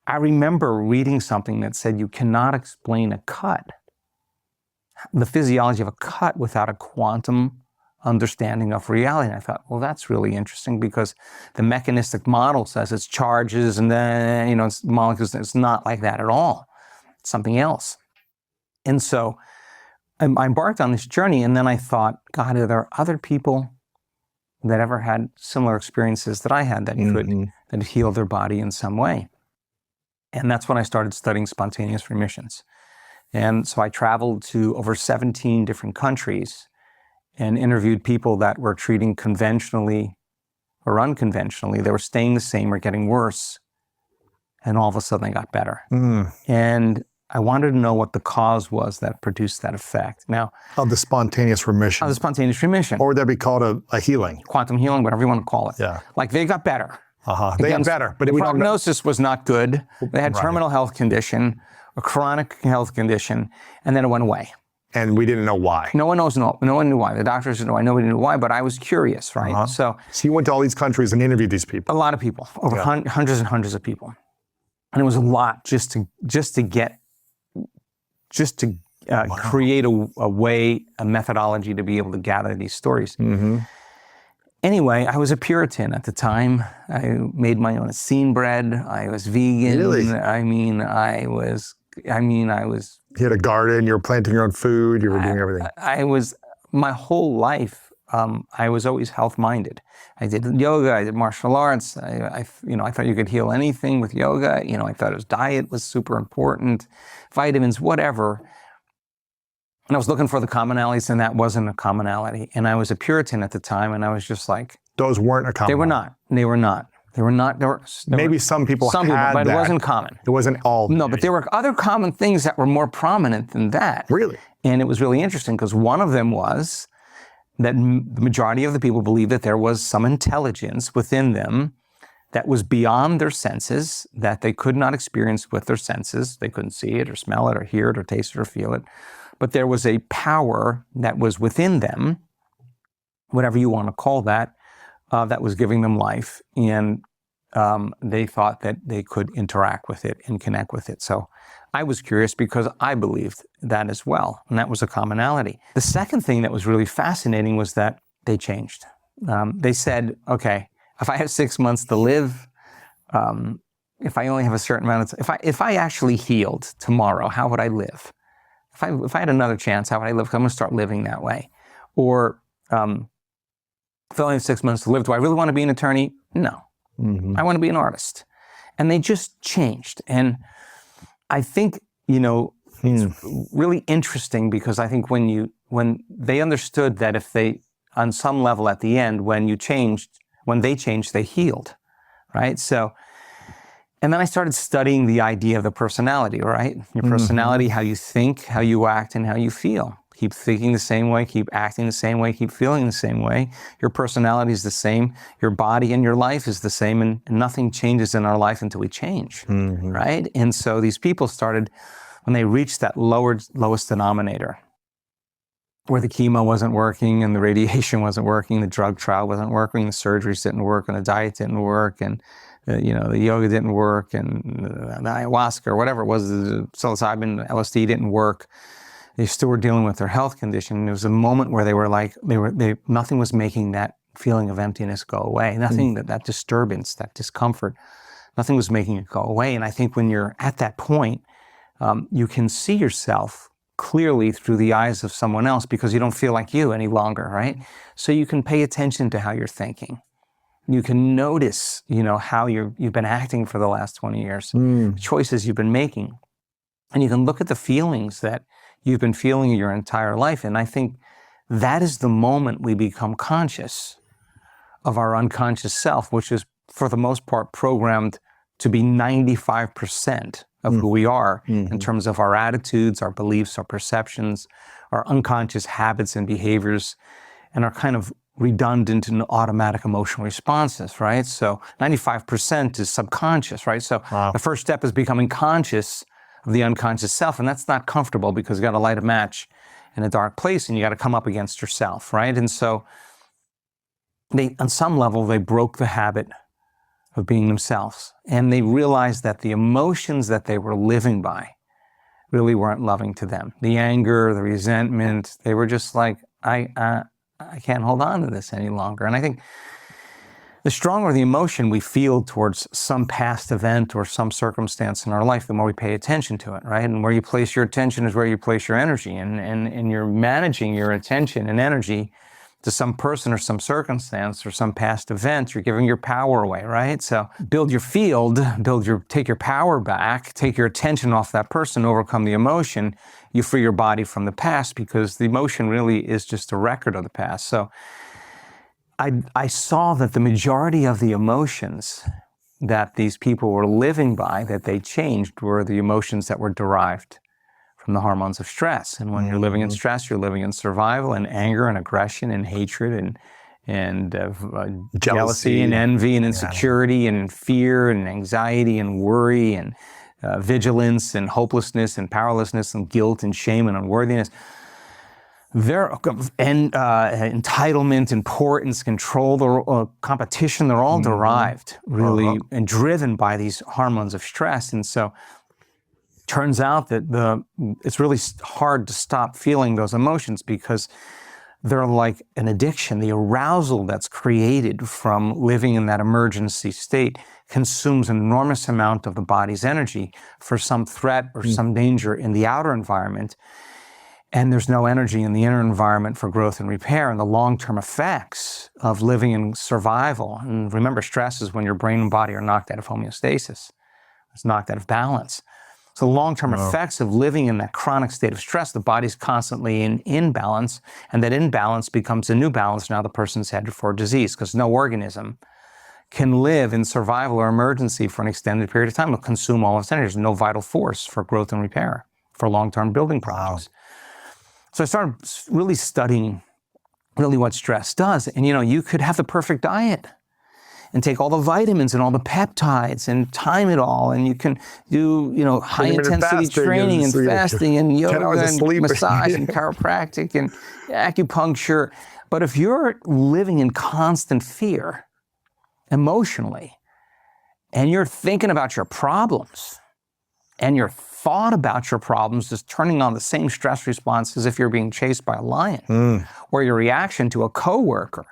I remember reading something that said you cannot explain a cut, the physiology of a cut, without a quantum understanding of reality. And I thought, well, that's really interesting, because the mechanistic model says it's charges and then, it's molecules. It's not like that at all. It's something else. And so I embarked on this journey, and then I thought, God, are there other people that ever had similar experiences that I had that could heal their body in some way? And that's when I started studying spontaneous remissions. And so I traveled to over 17 different countries and interviewed people that were treating conventionally or unconventionally. They were staying the same or getting worse, and all of a sudden they got better. And I wanted to know what the cause was that produced that effect. Now, of the spontaneous remission. Of the spontaneous remission. Or would that be called a healing? Quantum healing, whatever you want to call it. Yeah. Like, they got better. They got better, but the prognosis was not good. They had terminal health condition, a chronic health condition, and then it went away. And we didn't know why. No one knows. No one knew why. The doctors didn't know why. Nobody knew why. But I was curious, right? So you went to all these countries and interviewed these people. A lot of people, over hundreds and hundreds of people, and it was a lot just to create a way, a methodology to be able to gather these stories. Anyway, I was a Puritan at the time. I made my own Essene bread. I was vegan. Really? I was. You had a garden. You were planting your own food. You were doing everything. My whole life, I was always health-minded. I did yoga. I did martial arts. I thought you could heal anything with yoga. I thought diet was super important, vitamins, whatever. And I was looking for the commonalities, and that wasn't a commonality. And I was a Puritan at the time, and I was just like, those weren't a commonality. They were not. Maybe some people had but that. It wasn't common. It wasn't all. No, but there were other common things that were more prominent than that. Really? And it was really interesting, because one of them was that the majority of the people believed that there was some intelligence within them that was beyond their senses, that they could not experience with their senses. They couldn't see it or smell it or hear it or taste it or feel it. But there was a power that was within them, whatever you want to call that, that was giving them life. And they thought that they could interact with it and connect with it. So I was curious, because I believed that as well. And that was a commonality. The second thing that was really fascinating was that they changed. They said, okay, if I have 6 months to live, if I only have a certain amount of time, if I actually healed tomorrow, how would I live? If I had another chance, how would I live? 'Cause I'm going to start living that way. Or if I only have 6 months to live, do I really want to be an attorney? No. I want to be an artist. And they just changed. And I think, it's really interesting, because I think when they understood that if they, on some level at the end, when they changed, they healed, right? So, and then I started studying the idea of the personality, right? Your personality, how you think, how you act, and how you feel. Keep thinking the same way, keep acting the same way, keep feeling the same way. Your personality is the same. Your body and your life is the same, and nothing changes in our life until we change, right? And so these people started, when they reached that lowest denominator, where the chemo wasn't working and the radiation wasn't working, the drug trial wasn't working, the surgeries didn't work and the diet didn't work, and the yoga didn't work, and the ayahuasca or whatever it was, the psilocybin, LSD didn't work. They still were dealing with their health condition. There was a moment where they were like, nothing was making that feeling of emptiness go away. Nothing, that disturbance, that discomfort, nothing was making it go away. And I think when you're at that point, you can see yourself clearly through the eyes of someone else because you don't feel like you any longer, right? So you can pay attention to how you're thinking. You can notice, how you've been acting for the last 20 years, the choices you've been making. And you can look at the feelings that you've been feeling your entire life. And I think that is the moment we become conscious of our unconscious self, which is, for the most part, programmed to be 95% of who we are in terms of our attitudes, our beliefs, our perceptions, our unconscious habits and behaviors, and our kind of redundant and automatic emotional responses, right? So 95% is subconscious, right? So the first step is becoming conscious of the unconscious self, and that's not comfortable because you got to light a match in a dark place and you got to come up against yourself, right? And so on some level, they broke the habit of being themselves, and they realized that the emotions that they were living by really weren't loving to them. The anger, the resentment, they were just like, I can't hold on to this any longer. And I think the stronger the emotion we feel towards some past event or some circumstance in our life, the more we pay attention to it, right? And where you place your attention is where you place your energy. And you're managing your attention and energy to some person or some circumstance or some past event, you're giving your power away, right? So build your field, take your power back, take your attention off that person, overcome the emotion. You free your body from the past because the emotion really is just a record of the past. So I saw that the majority of the emotions that these people were living by, that they changed, were the emotions that were derived from the hormones of stress. And when you're living in stress, you're living in survival and anger and aggression and hatred and jealousy and envy and insecurity and fear and anxiety and worry and vigilance and hopelessness and powerlessness and guilt and shame and unworthiness. Entitlement, importance, control, competition, they're all derived really and driven by these hormones of stress. And so turns out that it's really hard to stop feeling those emotions because they're like an addiction. The arousal that's created from living in that emergency state consumes an enormous amount of the body's energy for some threat or some danger in the outer environment. And there's no energy in the inner environment for growth and repair. And the long-term effects of living in survival, and remember, stress is when your brain and body are knocked out of homeostasis. It's knocked out of balance. So the long-term effects of living in that chronic state of stress, the body's constantly in imbalance, and that imbalance becomes a new balance. Now the person's headed for disease because no organism can live in survival or emergency for an extended period of time. It'll consume all of its energy. There's no vital force for growth and repair, for long-term building projects. So I started really studying really what stress does. And you could have the perfect diet and take all the vitamins and all the peptides and time it all. And you can do, high intensity training and fasting and yoga and massage and chiropractic and acupuncture. But if you're living in constant fear emotionally, and you're thinking about your problems, and your thought about your problems is turning on the same stress response as if you're being chased by a lion, or your reaction to a coworker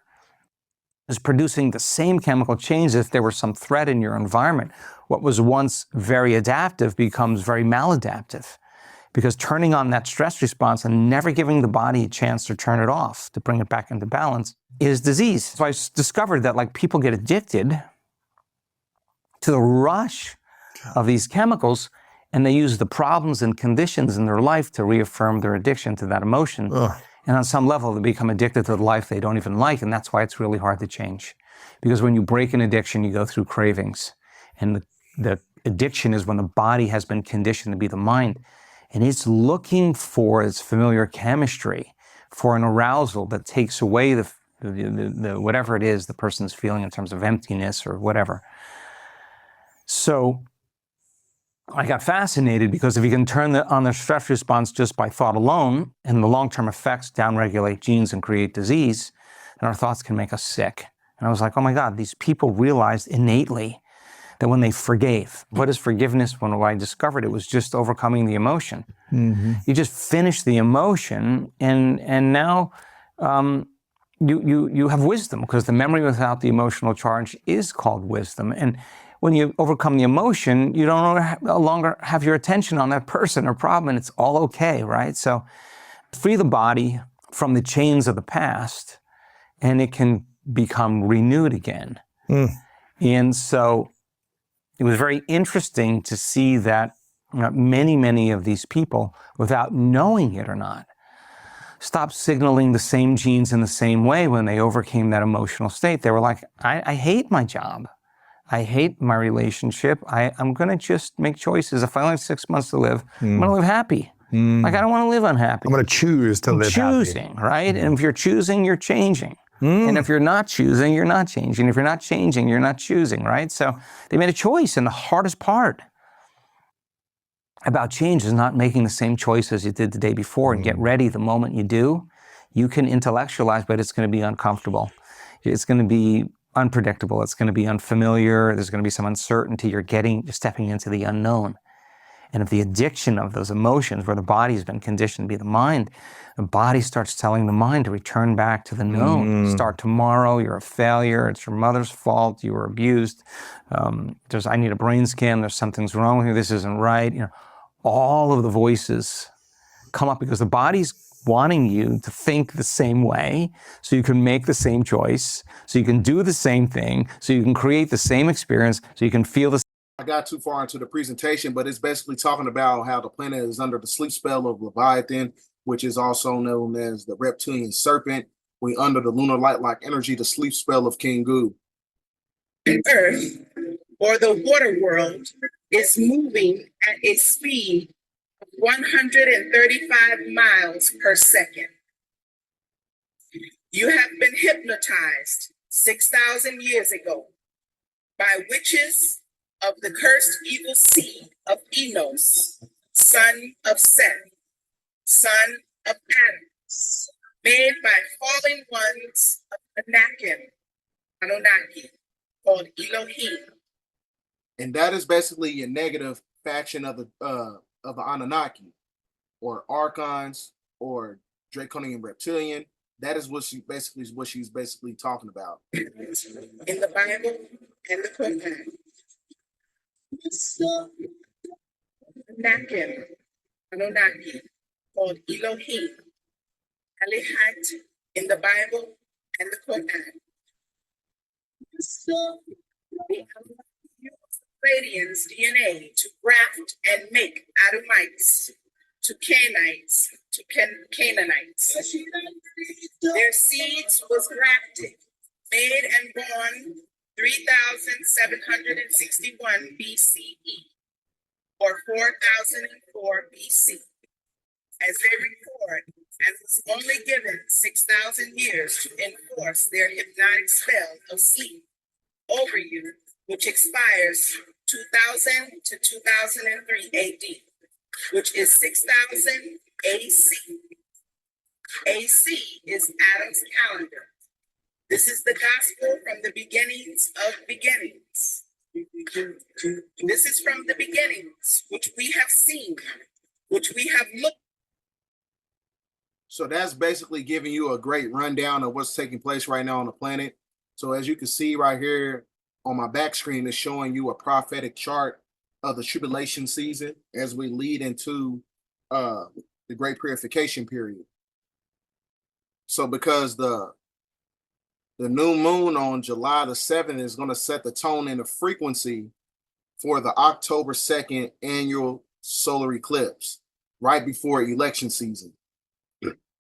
is producing the same chemical change as if there were some threat in your environment. What was once very adaptive becomes very maladaptive, because turning on that stress response and never giving the body a chance to turn it off, to bring it back into balance, is disease. So I discovered that people get addicted to the rush of these chemicals, and they use the problems and conditions in their life to reaffirm their addiction to that emotion. And on some level, they become addicted to the life they don't even like, and that's why it's really hard to change. Because when you break an addiction, you go through cravings. And the addiction is when the body has been conditioned to be the mind, and it's looking for its familiar chemistry, for an arousal that takes away the whatever it is the person's feeling in terms of emptiness or whatever. So I got fascinated because if you can turn on the stress response just by thought alone, and the long-term effects downregulate genes and create disease, and our thoughts can make us sick. And I was like, oh my God, these people realized innately that when they forgave, what is forgiveness? When I discovered it was just overcoming the emotion. You just finish the emotion, and now you have wisdom, because the memory without the emotional charge is called wisdom. And when you overcome the emotion, you no longer have your attention on that person or problem, and it's all okay, right? So free the body from the chains of the past, and it can become renewed again. And so it was very interesting to see that many of these people, without knowing it or not, stopped signaling the same genes in the same way when they overcame that emotional state. They were like, I hate my job. I hate my relationship. I'm going to just make choices. If I only have 6 months to live, I'm going to live happy. Like, I don't want to live unhappy. I'm going to choose to live happy. Choosing, right? And if you're choosing, you're changing. And if you're not choosing, you're not changing. If you're not changing, you're not choosing, right? So they made a choice, and the hardest part about change is not making the same choice as you did the day before. And get ready, the moment you do, you can intellectualize, but it's going to be uncomfortable. It's going to be unpredictable. It's going to be unfamiliar. There's going to be some uncertainty. You're stepping into the unknown. And if the addiction of those emotions, where the body has been conditioned to be the mind, the body starts telling the mind to return back to the known. Start tomorrow. You're a failure. It's your mother's fault. You were abused. I need a brain scan. There's something's wrong with you. This isn't right. All of the voices come up because the body's wanting you to think the same way, so you can make the same choice, so you can do the same thing, so you can create the same experience, so you can feel the. I got too far into the presentation, but it's basically talking about how the planet is under the sleep spell of Leviathan, which is also known as the reptilian serpent. We under the lunar light-like energy, the sleep spell of King Gu. Earth, or the water world, is moving at a speed of 135 miles per second. You have been hypnotized 6,000 years ago by witches of the cursed evil seed of Enos, son of Seth, son of Adam, made by fallen ones of Anunnaki, called Elohim. And that is basically a negative faction of the Anunnaki, or Archons, or Draconian Reptilian. That is what she's basically talking about. In the Bible and the Quran. Anunnaki, called Elohim. Alihat in the Bible and the Quran. The Radiant's DNA to graft and make Adamites to Canaanites to Canaanites. Their seeds was grafted, made and born 3,761 BCE or 4004 BC. As they record, and was only given 6,000 years to enforce their hypnotic spell of sleep over you, which expires 2000 to 2003 AD, which is 6000 AC. AC is Adam's calendar. This is the gospel from the beginnings of beginnings. This is from the beginnings, which we have seen, which we have looked. So that's basically giving you a great rundown of what's taking place right now on the planet. So as you can see right here on my back screen, is showing you a prophetic chart of the tribulation season as we lead into the great purification period. So because the new moon on July the 7th is going to set the tone and the frequency for the October 2nd annual solar eclipse right before election season.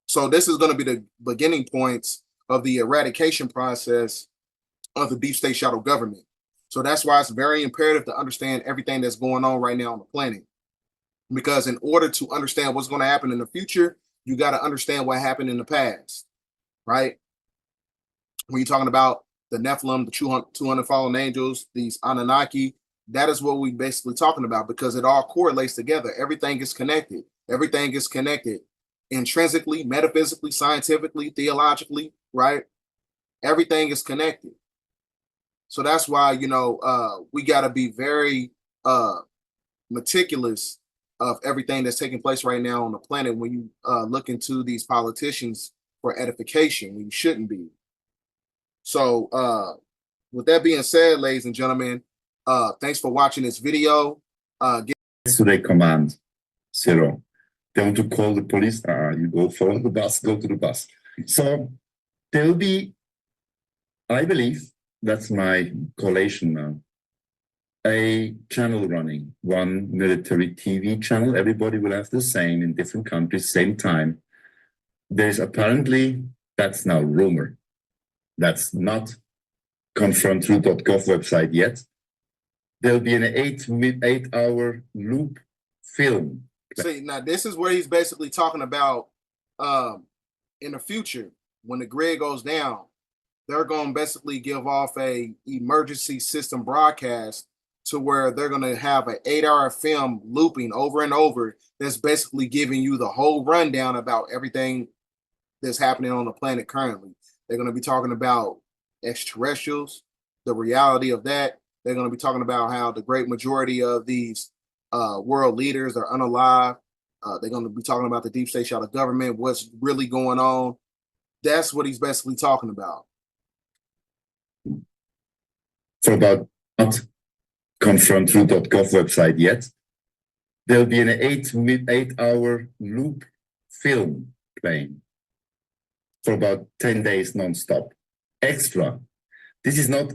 So this is going to be the beginning points of the eradication process of the deep state shadow government. So that's why it's very imperative to understand everything that's going on right now on the planet. Because in order to understand what's going to happen in the future, you got to understand what happened in the past, right? When you're talking about the Nephilim, the 200 fallen angels, these Anunnaki, that is what we're basically talking about, because it all correlates together. Everything is connected. Everything is connected intrinsically, metaphysically, scientifically, theologically, right? Everything is connected. So that's why, we got to be very meticulous of everything that's taking place right now on the planet when you look into these politicians for edification when you shouldn't be. So with that being said, ladies and gentlemen, thanks for watching this video. Yesterday command 0. They want to call the police. You go follow the bus, go to the bus. So there will be, I believe, that's my collation now, a channel running, one military TV channel. Everybody will have the same in different countries, same time. There's apparently, that's now rumor. That's not confirmed through .gov website yet. There'll be an 8-hour loop film. See, now this is where he's basically talking about in the future, when the grid goes down, they're going to basically give off a emergency system broadcast to where they're going to have an 8-hour film looping over and over that's basically giving you the whole rundown about everything that's happening on the planet currently. They're going to be talking about extraterrestrials, the reality of that. They're going to be talking about how the great majority of these world leaders are unalive. They're going to be talking about the deep state shadow government, what's really going on. That's what he's basically talking about. For about not confirmed through .gov website yet, there'll be an 8-hour loop film playing for about 10 days non-stop. Extra. This is not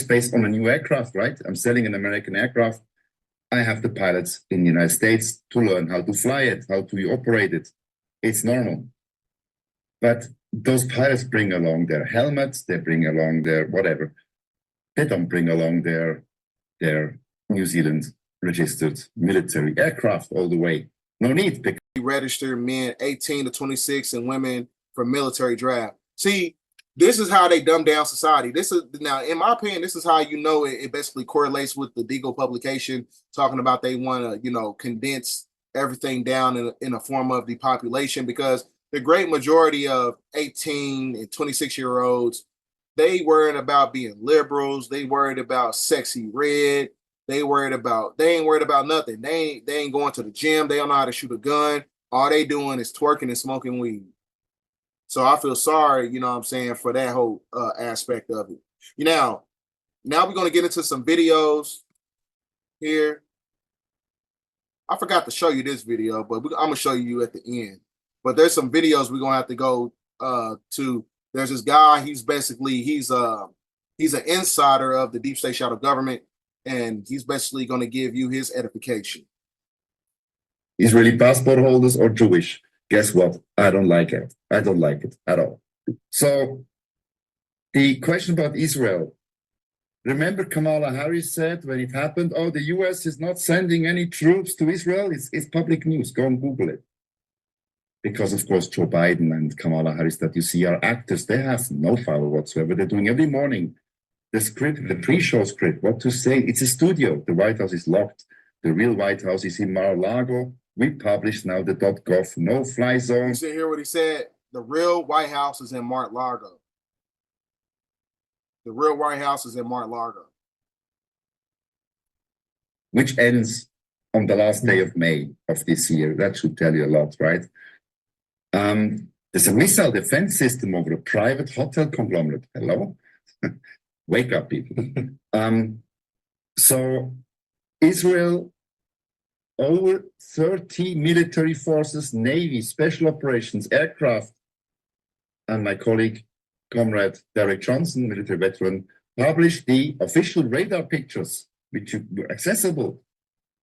based on a new aircraft, right? I'm selling an American aircraft. I have the pilots in the United States to learn how to fly it, how to operate it. It's normal. But those pilots bring along their helmets, they bring along their whatever. They don't bring along their New Zealand registered military aircraft all the way. No need. Registered men 18 to 26 and women for military draft. See, this is how they dumb down society. This is, now, in my opinion, this is how it basically correlates with the Deagle publication talking about they want to, condense everything down in a form of the population, because the great majority of 18 and 26-year-olds, they worried about being liberals. They worried about sexy red. They ain't worried about nothing. They ain't going to the gym. They don't know how to shoot a gun. All they doing is twerking and smoking weed. So I feel sorry, for that whole aspect of it. Now we're going to get into some videos here. I forgot to show you this video, but I'm going to show you at the end. But there's some videos we're going to have to go to. There's this guy, he's an insider of the deep state shadow government, and he's basically going to give you his edification. Israeli passport holders or Jewish? Guess what? I don't like it. I don't like it at all. So the question about Israel, remember Kamala Harris said when it happened, oh, the US is not sending any troops to Israel. It's public news. Go and Google it. Because, of course, Joe Biden and Kamala Harris that you see are actors. They have no power whatsoever. They're doing every morning the script, the pre-show script, what to say. It's a studio. The White House is locked. The real White House is in Mar-a-Lago. We publish now the .gov no-fly zone. You see here what he said? The real White House is in Mar-a-Lago. The real White House is in Mar-a-Lago. Which ends on the last day of May of this year. That should tell you a lot, right? There's a missile defense system over a private hotel conglomerate. Hello? Wake up, people. So Israel, over 30 military forces, Navy, special operations, aircraft, and my colleague, comrade Derek Johnson, military veteran, published the official radar pictures, which were accessible.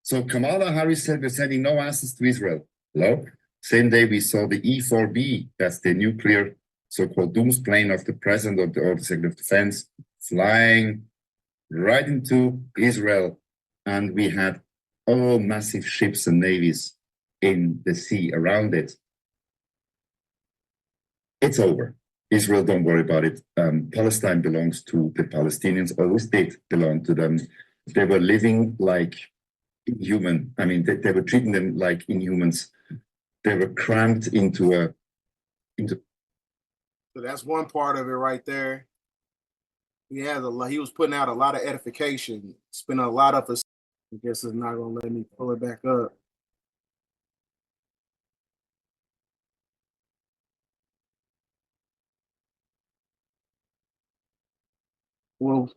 So Kamala Harris said we're sending no assets to Israel. Hello? Same day we saw the E-4B, that's the nuclear so-called doomsplane of the president or the Secretary of Defense flying right into Israel, and we had all massive ships and navies in the sea around it. It's over. Israel, don't worry about it. Palestine belongs to the Palestinians, always did belong to them. They were living like inhuman. I mean, they were treating them like inhumans. They were crammed into. So that's one part of it right there. He was putting out a lot of edification, spending a lot of his. I guess it's not gonna let me pull it back up. Well,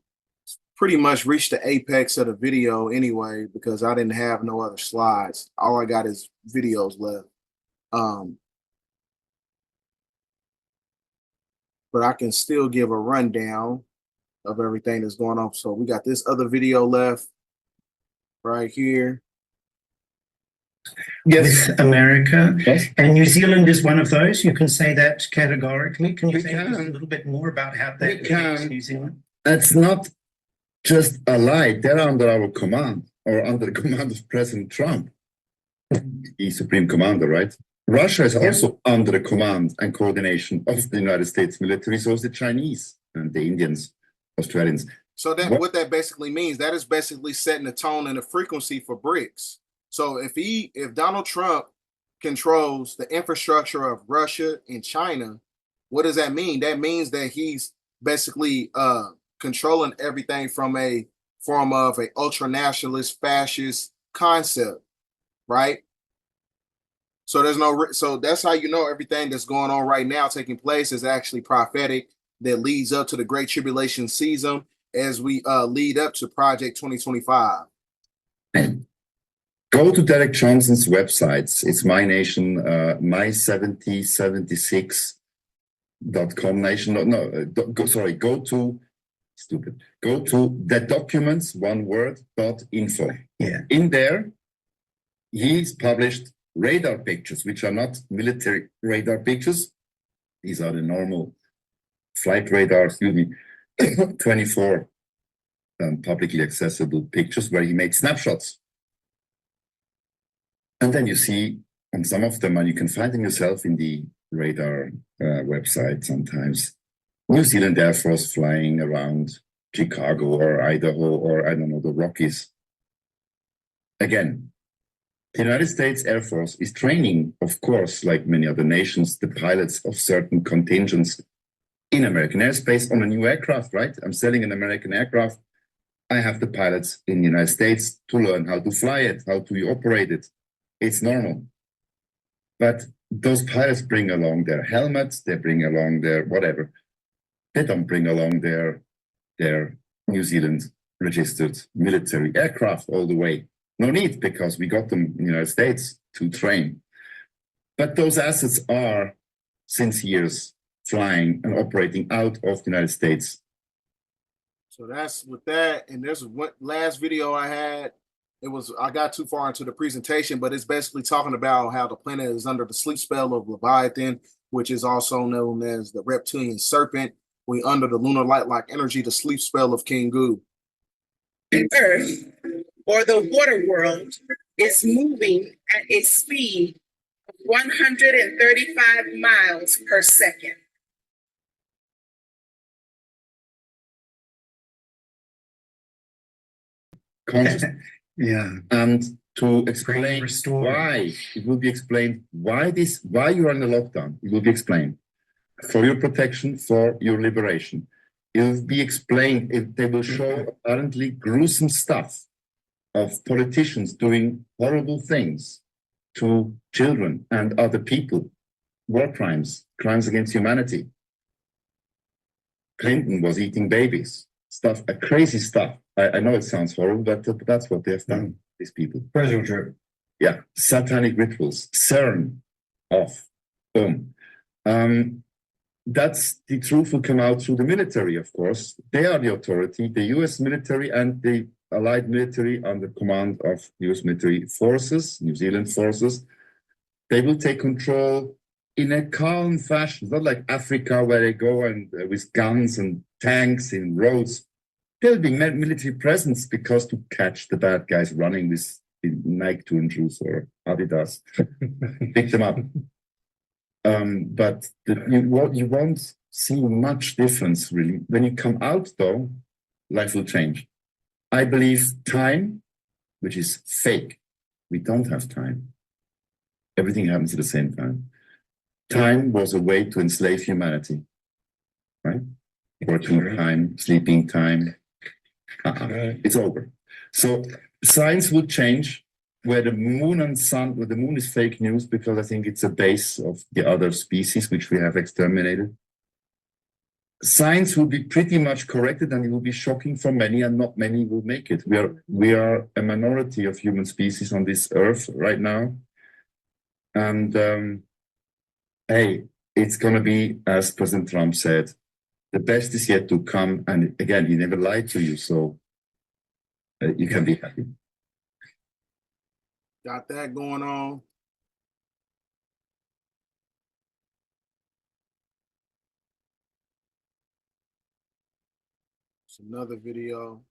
pretty much reached the apex of the video anyway, because I didn't have no other slides. All I got is videos left. But I can still give a rundown of everything that's going on. So we got this other video left right here. Yes, America. Yes. And New Zealand is one of those. You can say that categorically. Can you say just a little bit more about how that affects New Zealand? It's not just a lie. They're under our command, or under the command of President Trump. He's Supreme Commander, right? Russia is also under the command and coordination of the United States military, so is the Chinese and the Indians, Australians. So that what that basically means, that is basically setting the tone and the frequency for BRICS. So if Donald Trump controls the infrastructure of Russia and China, what does that mean? That means that he's basically controlling everything from a form of a ultra-nationalist fascist concept, right? So so that's how you know everything that's going on right now taking place is actually prophetic, that leads up to the Great Tribulation season as we lead up to Project 2025. Go to Derek Johnson's websites. It's My Nation, my7076.com nation. Go to the documents, one word, .info. Yeah. In there, he's published radar pictures, which are not military radar pictures. These are the normal flight radar, 24 publicly accessible pictures where he made snapshots. And then you see on some of them, and you can find them yourself in the radar website sometimes, New Zealand Air Force flying around Chicago or Idaho or, I don't know, the Rockies. Again, the United States Air Force is training, of course, like many other nations, the pilots of certain contingents in American airspace on a new aircraft, right? I'm selling an American aircraft. I have the pilots in the United States to learn how to fly it, how to operate it. It's normal. But those pilots bring along their helmets, they bring along their whatever. They don't bring along their New Zealand registered military aircraft all the way. No need, because we got them in the United States to train. But those assets are, since years, flying and operating out of the United States. So that's with that. And there's one last video I had. I got too far into the presentation, but it's basically talking about how the planet is under the sleep spell of Leviathan, which is also known as the reptilian serpent. We under the lunar light-like energy, the sleep spell of King Gu. The Earth, or the water world, is moving at a speed of 135 miles per second. Yeah. And to explain why, it will be explained why you're in the lockdown. It will be explained for your protection, for your liberation. It will be explained. They will show apparently gruesome stuff of politicians doing horrible things to children and other people, war crimes, crimes against humanity. Clinton was eating babies, crazy stuff. I know it sounds horrible, but that's what they have done, these people. President Trump. Yeah, satanic rituals, CERN off, boom. That's the truth will come out through the military, of course. They are the authority, the US military and the allied military under command of US military forces, New Zealand forces. They will take control in a calm fashion. It's not like Africa where they go and with guns and tanks in roads. There'll be military presence because to catch the bad guys running with Nike Toon shoes or Adidas, pick them up. But you won't see much difference really. When you come out though, life will change. I believe time, which is fake. We don't have time. Everything happens at the same time. Time was a way to enslave humanity, right? Working time, sleeping time. It's over. So science will change where the moon and sun, where the moon is fake news because I think it's a base of the other species which we have exterminated. Science will be pretty much corrected and it will be shocking for many and not many will make it. We are a minority of human species on this earth right now. And hey, it's going to be, as President Trump said, the best is yet to come. And again, he never lied to you, so you can be happy. Got that going on. It's another video.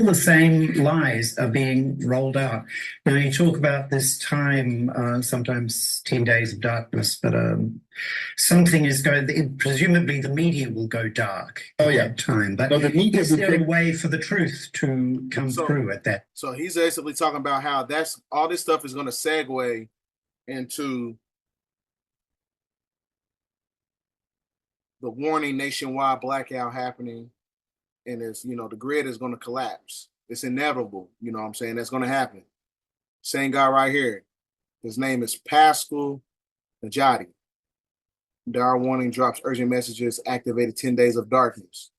All the same lies are being rolled out. Now, you talk about this time, sometimes 10 days of darkness, but something is going, presumably the media will go dark at that time. But the media is there a way for the truth to come through at that? So he's basically talking about how all this stuff is going to segue into the warning nationwide blackout happening. And it's, the grid is going to collapse. It's inevitable. You know what I'm saying? That's going to happen. Same guy right here. His name is Pascal Najati. Dire warning drops urgent messages, activated 10 days of darkness.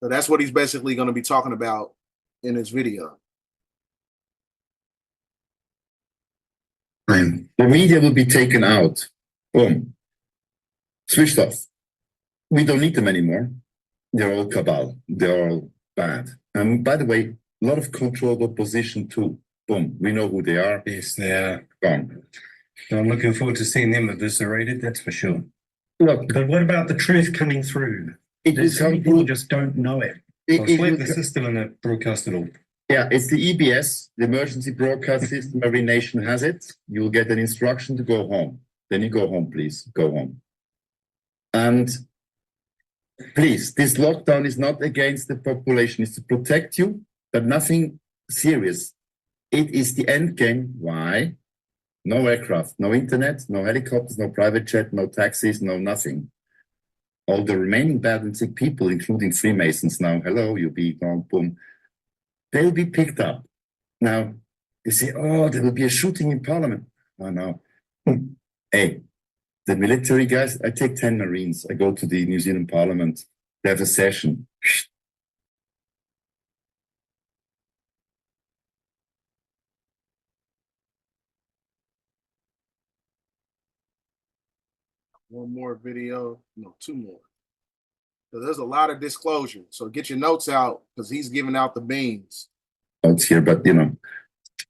So that's what he's basically going to be talking about in this video. The media will be taken out. Boom. Switched off. We don't need them anymore. They're all cabal. They're all bad. And by the way, a lot of controlled opposition too. Boom. We know who they are. Yes, they are. Gone. So I'm looking forward to seeing them eviscerated, that's for sure. Look, but what about the truth coming through? People just don't know it. It's like the system and the broadcast at all. Yeah, it's the EBS, the emergency broadcast system. Every nation has it. You'll get an instruction to go home. Then you go home, please. Go home. And please, this lockdown is not against the population. It's to protect you, but nothing serious. It is the end game. Why? No aircraft, no internet, no helicopters, no private jet, no taxis, no nothing. All the remaining bad and sick people, including Freemasons now, hello, you'll be gone, boom. They'll be picked up. Now, they say, oh, there will be a shooting in Parliament. Oh, no. Hey, the military guys, I take 10 Marines. I go to the New Zealand Parliament. They have a session. One more video. No, two more. So there's a lot of disclosure. So get your notes out because he's giving out the beans. Notes here, but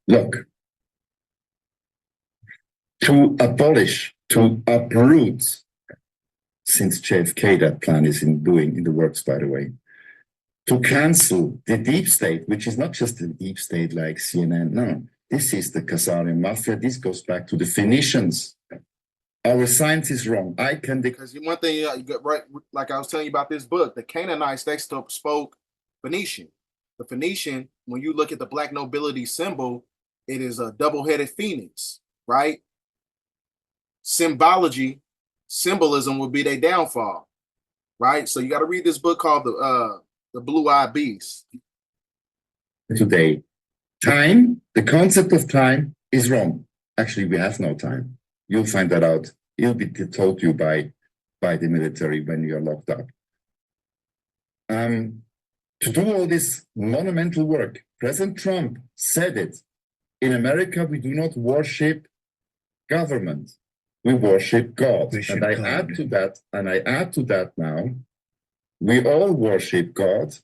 look. To abolish, to uproot, since JFK, that plan is in the works, by the way, to cancel the deep state, which is not just the deep state like CNN, no, this is the Khazarian mafia. This goes back to the Phoenicians. Our science is wrong. Because one thing, you got right, like I was telling you about this book, the Canaanites, they spoke Phoenician. The Phoenician, when you look at the black nobility symbol, it is a double-headed phoenix, right? Symbolism would be their downfall, right? So you got to read this book called the Blue-Eyed Beast. Today, time, the concept of time is wrong. Actually, we have no time. You'll find that out. It'll be told you by the military when you're locked up. To do all this monumental work, President Trump said it. In America, we do not worship government. We worship God. And I add to that now, we all worship God,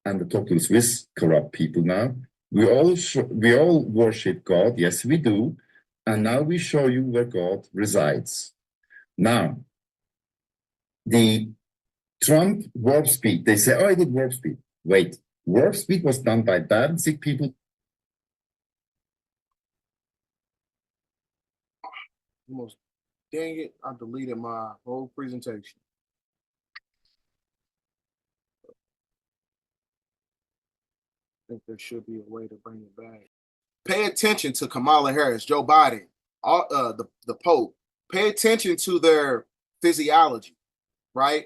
and the total Swiss corrupt people now. We all worship God. Yes, we do. And now we show you where God resides. Now, the Trump warp speed, they say, oh, I did warp speed. Wait, warp speed was done by bad and sick people. Almost, dang it, I deleted my whole presentation. I think there should be a way to bring it back. Pay attention to Kamala Harris, Joe Biden, the Pope. Pay attention to their physiology, right?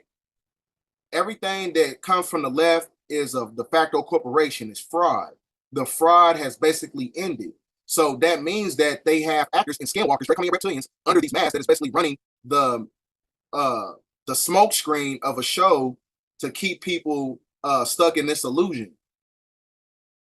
Everything that comes from the left is of de facto corporation, is fraud. The fraud has basically ended. So that means that they have actors and skinwalkers, draconian reptilians, under these masks that is basically running the smoke screen of a show to keep people stuck in this illusion.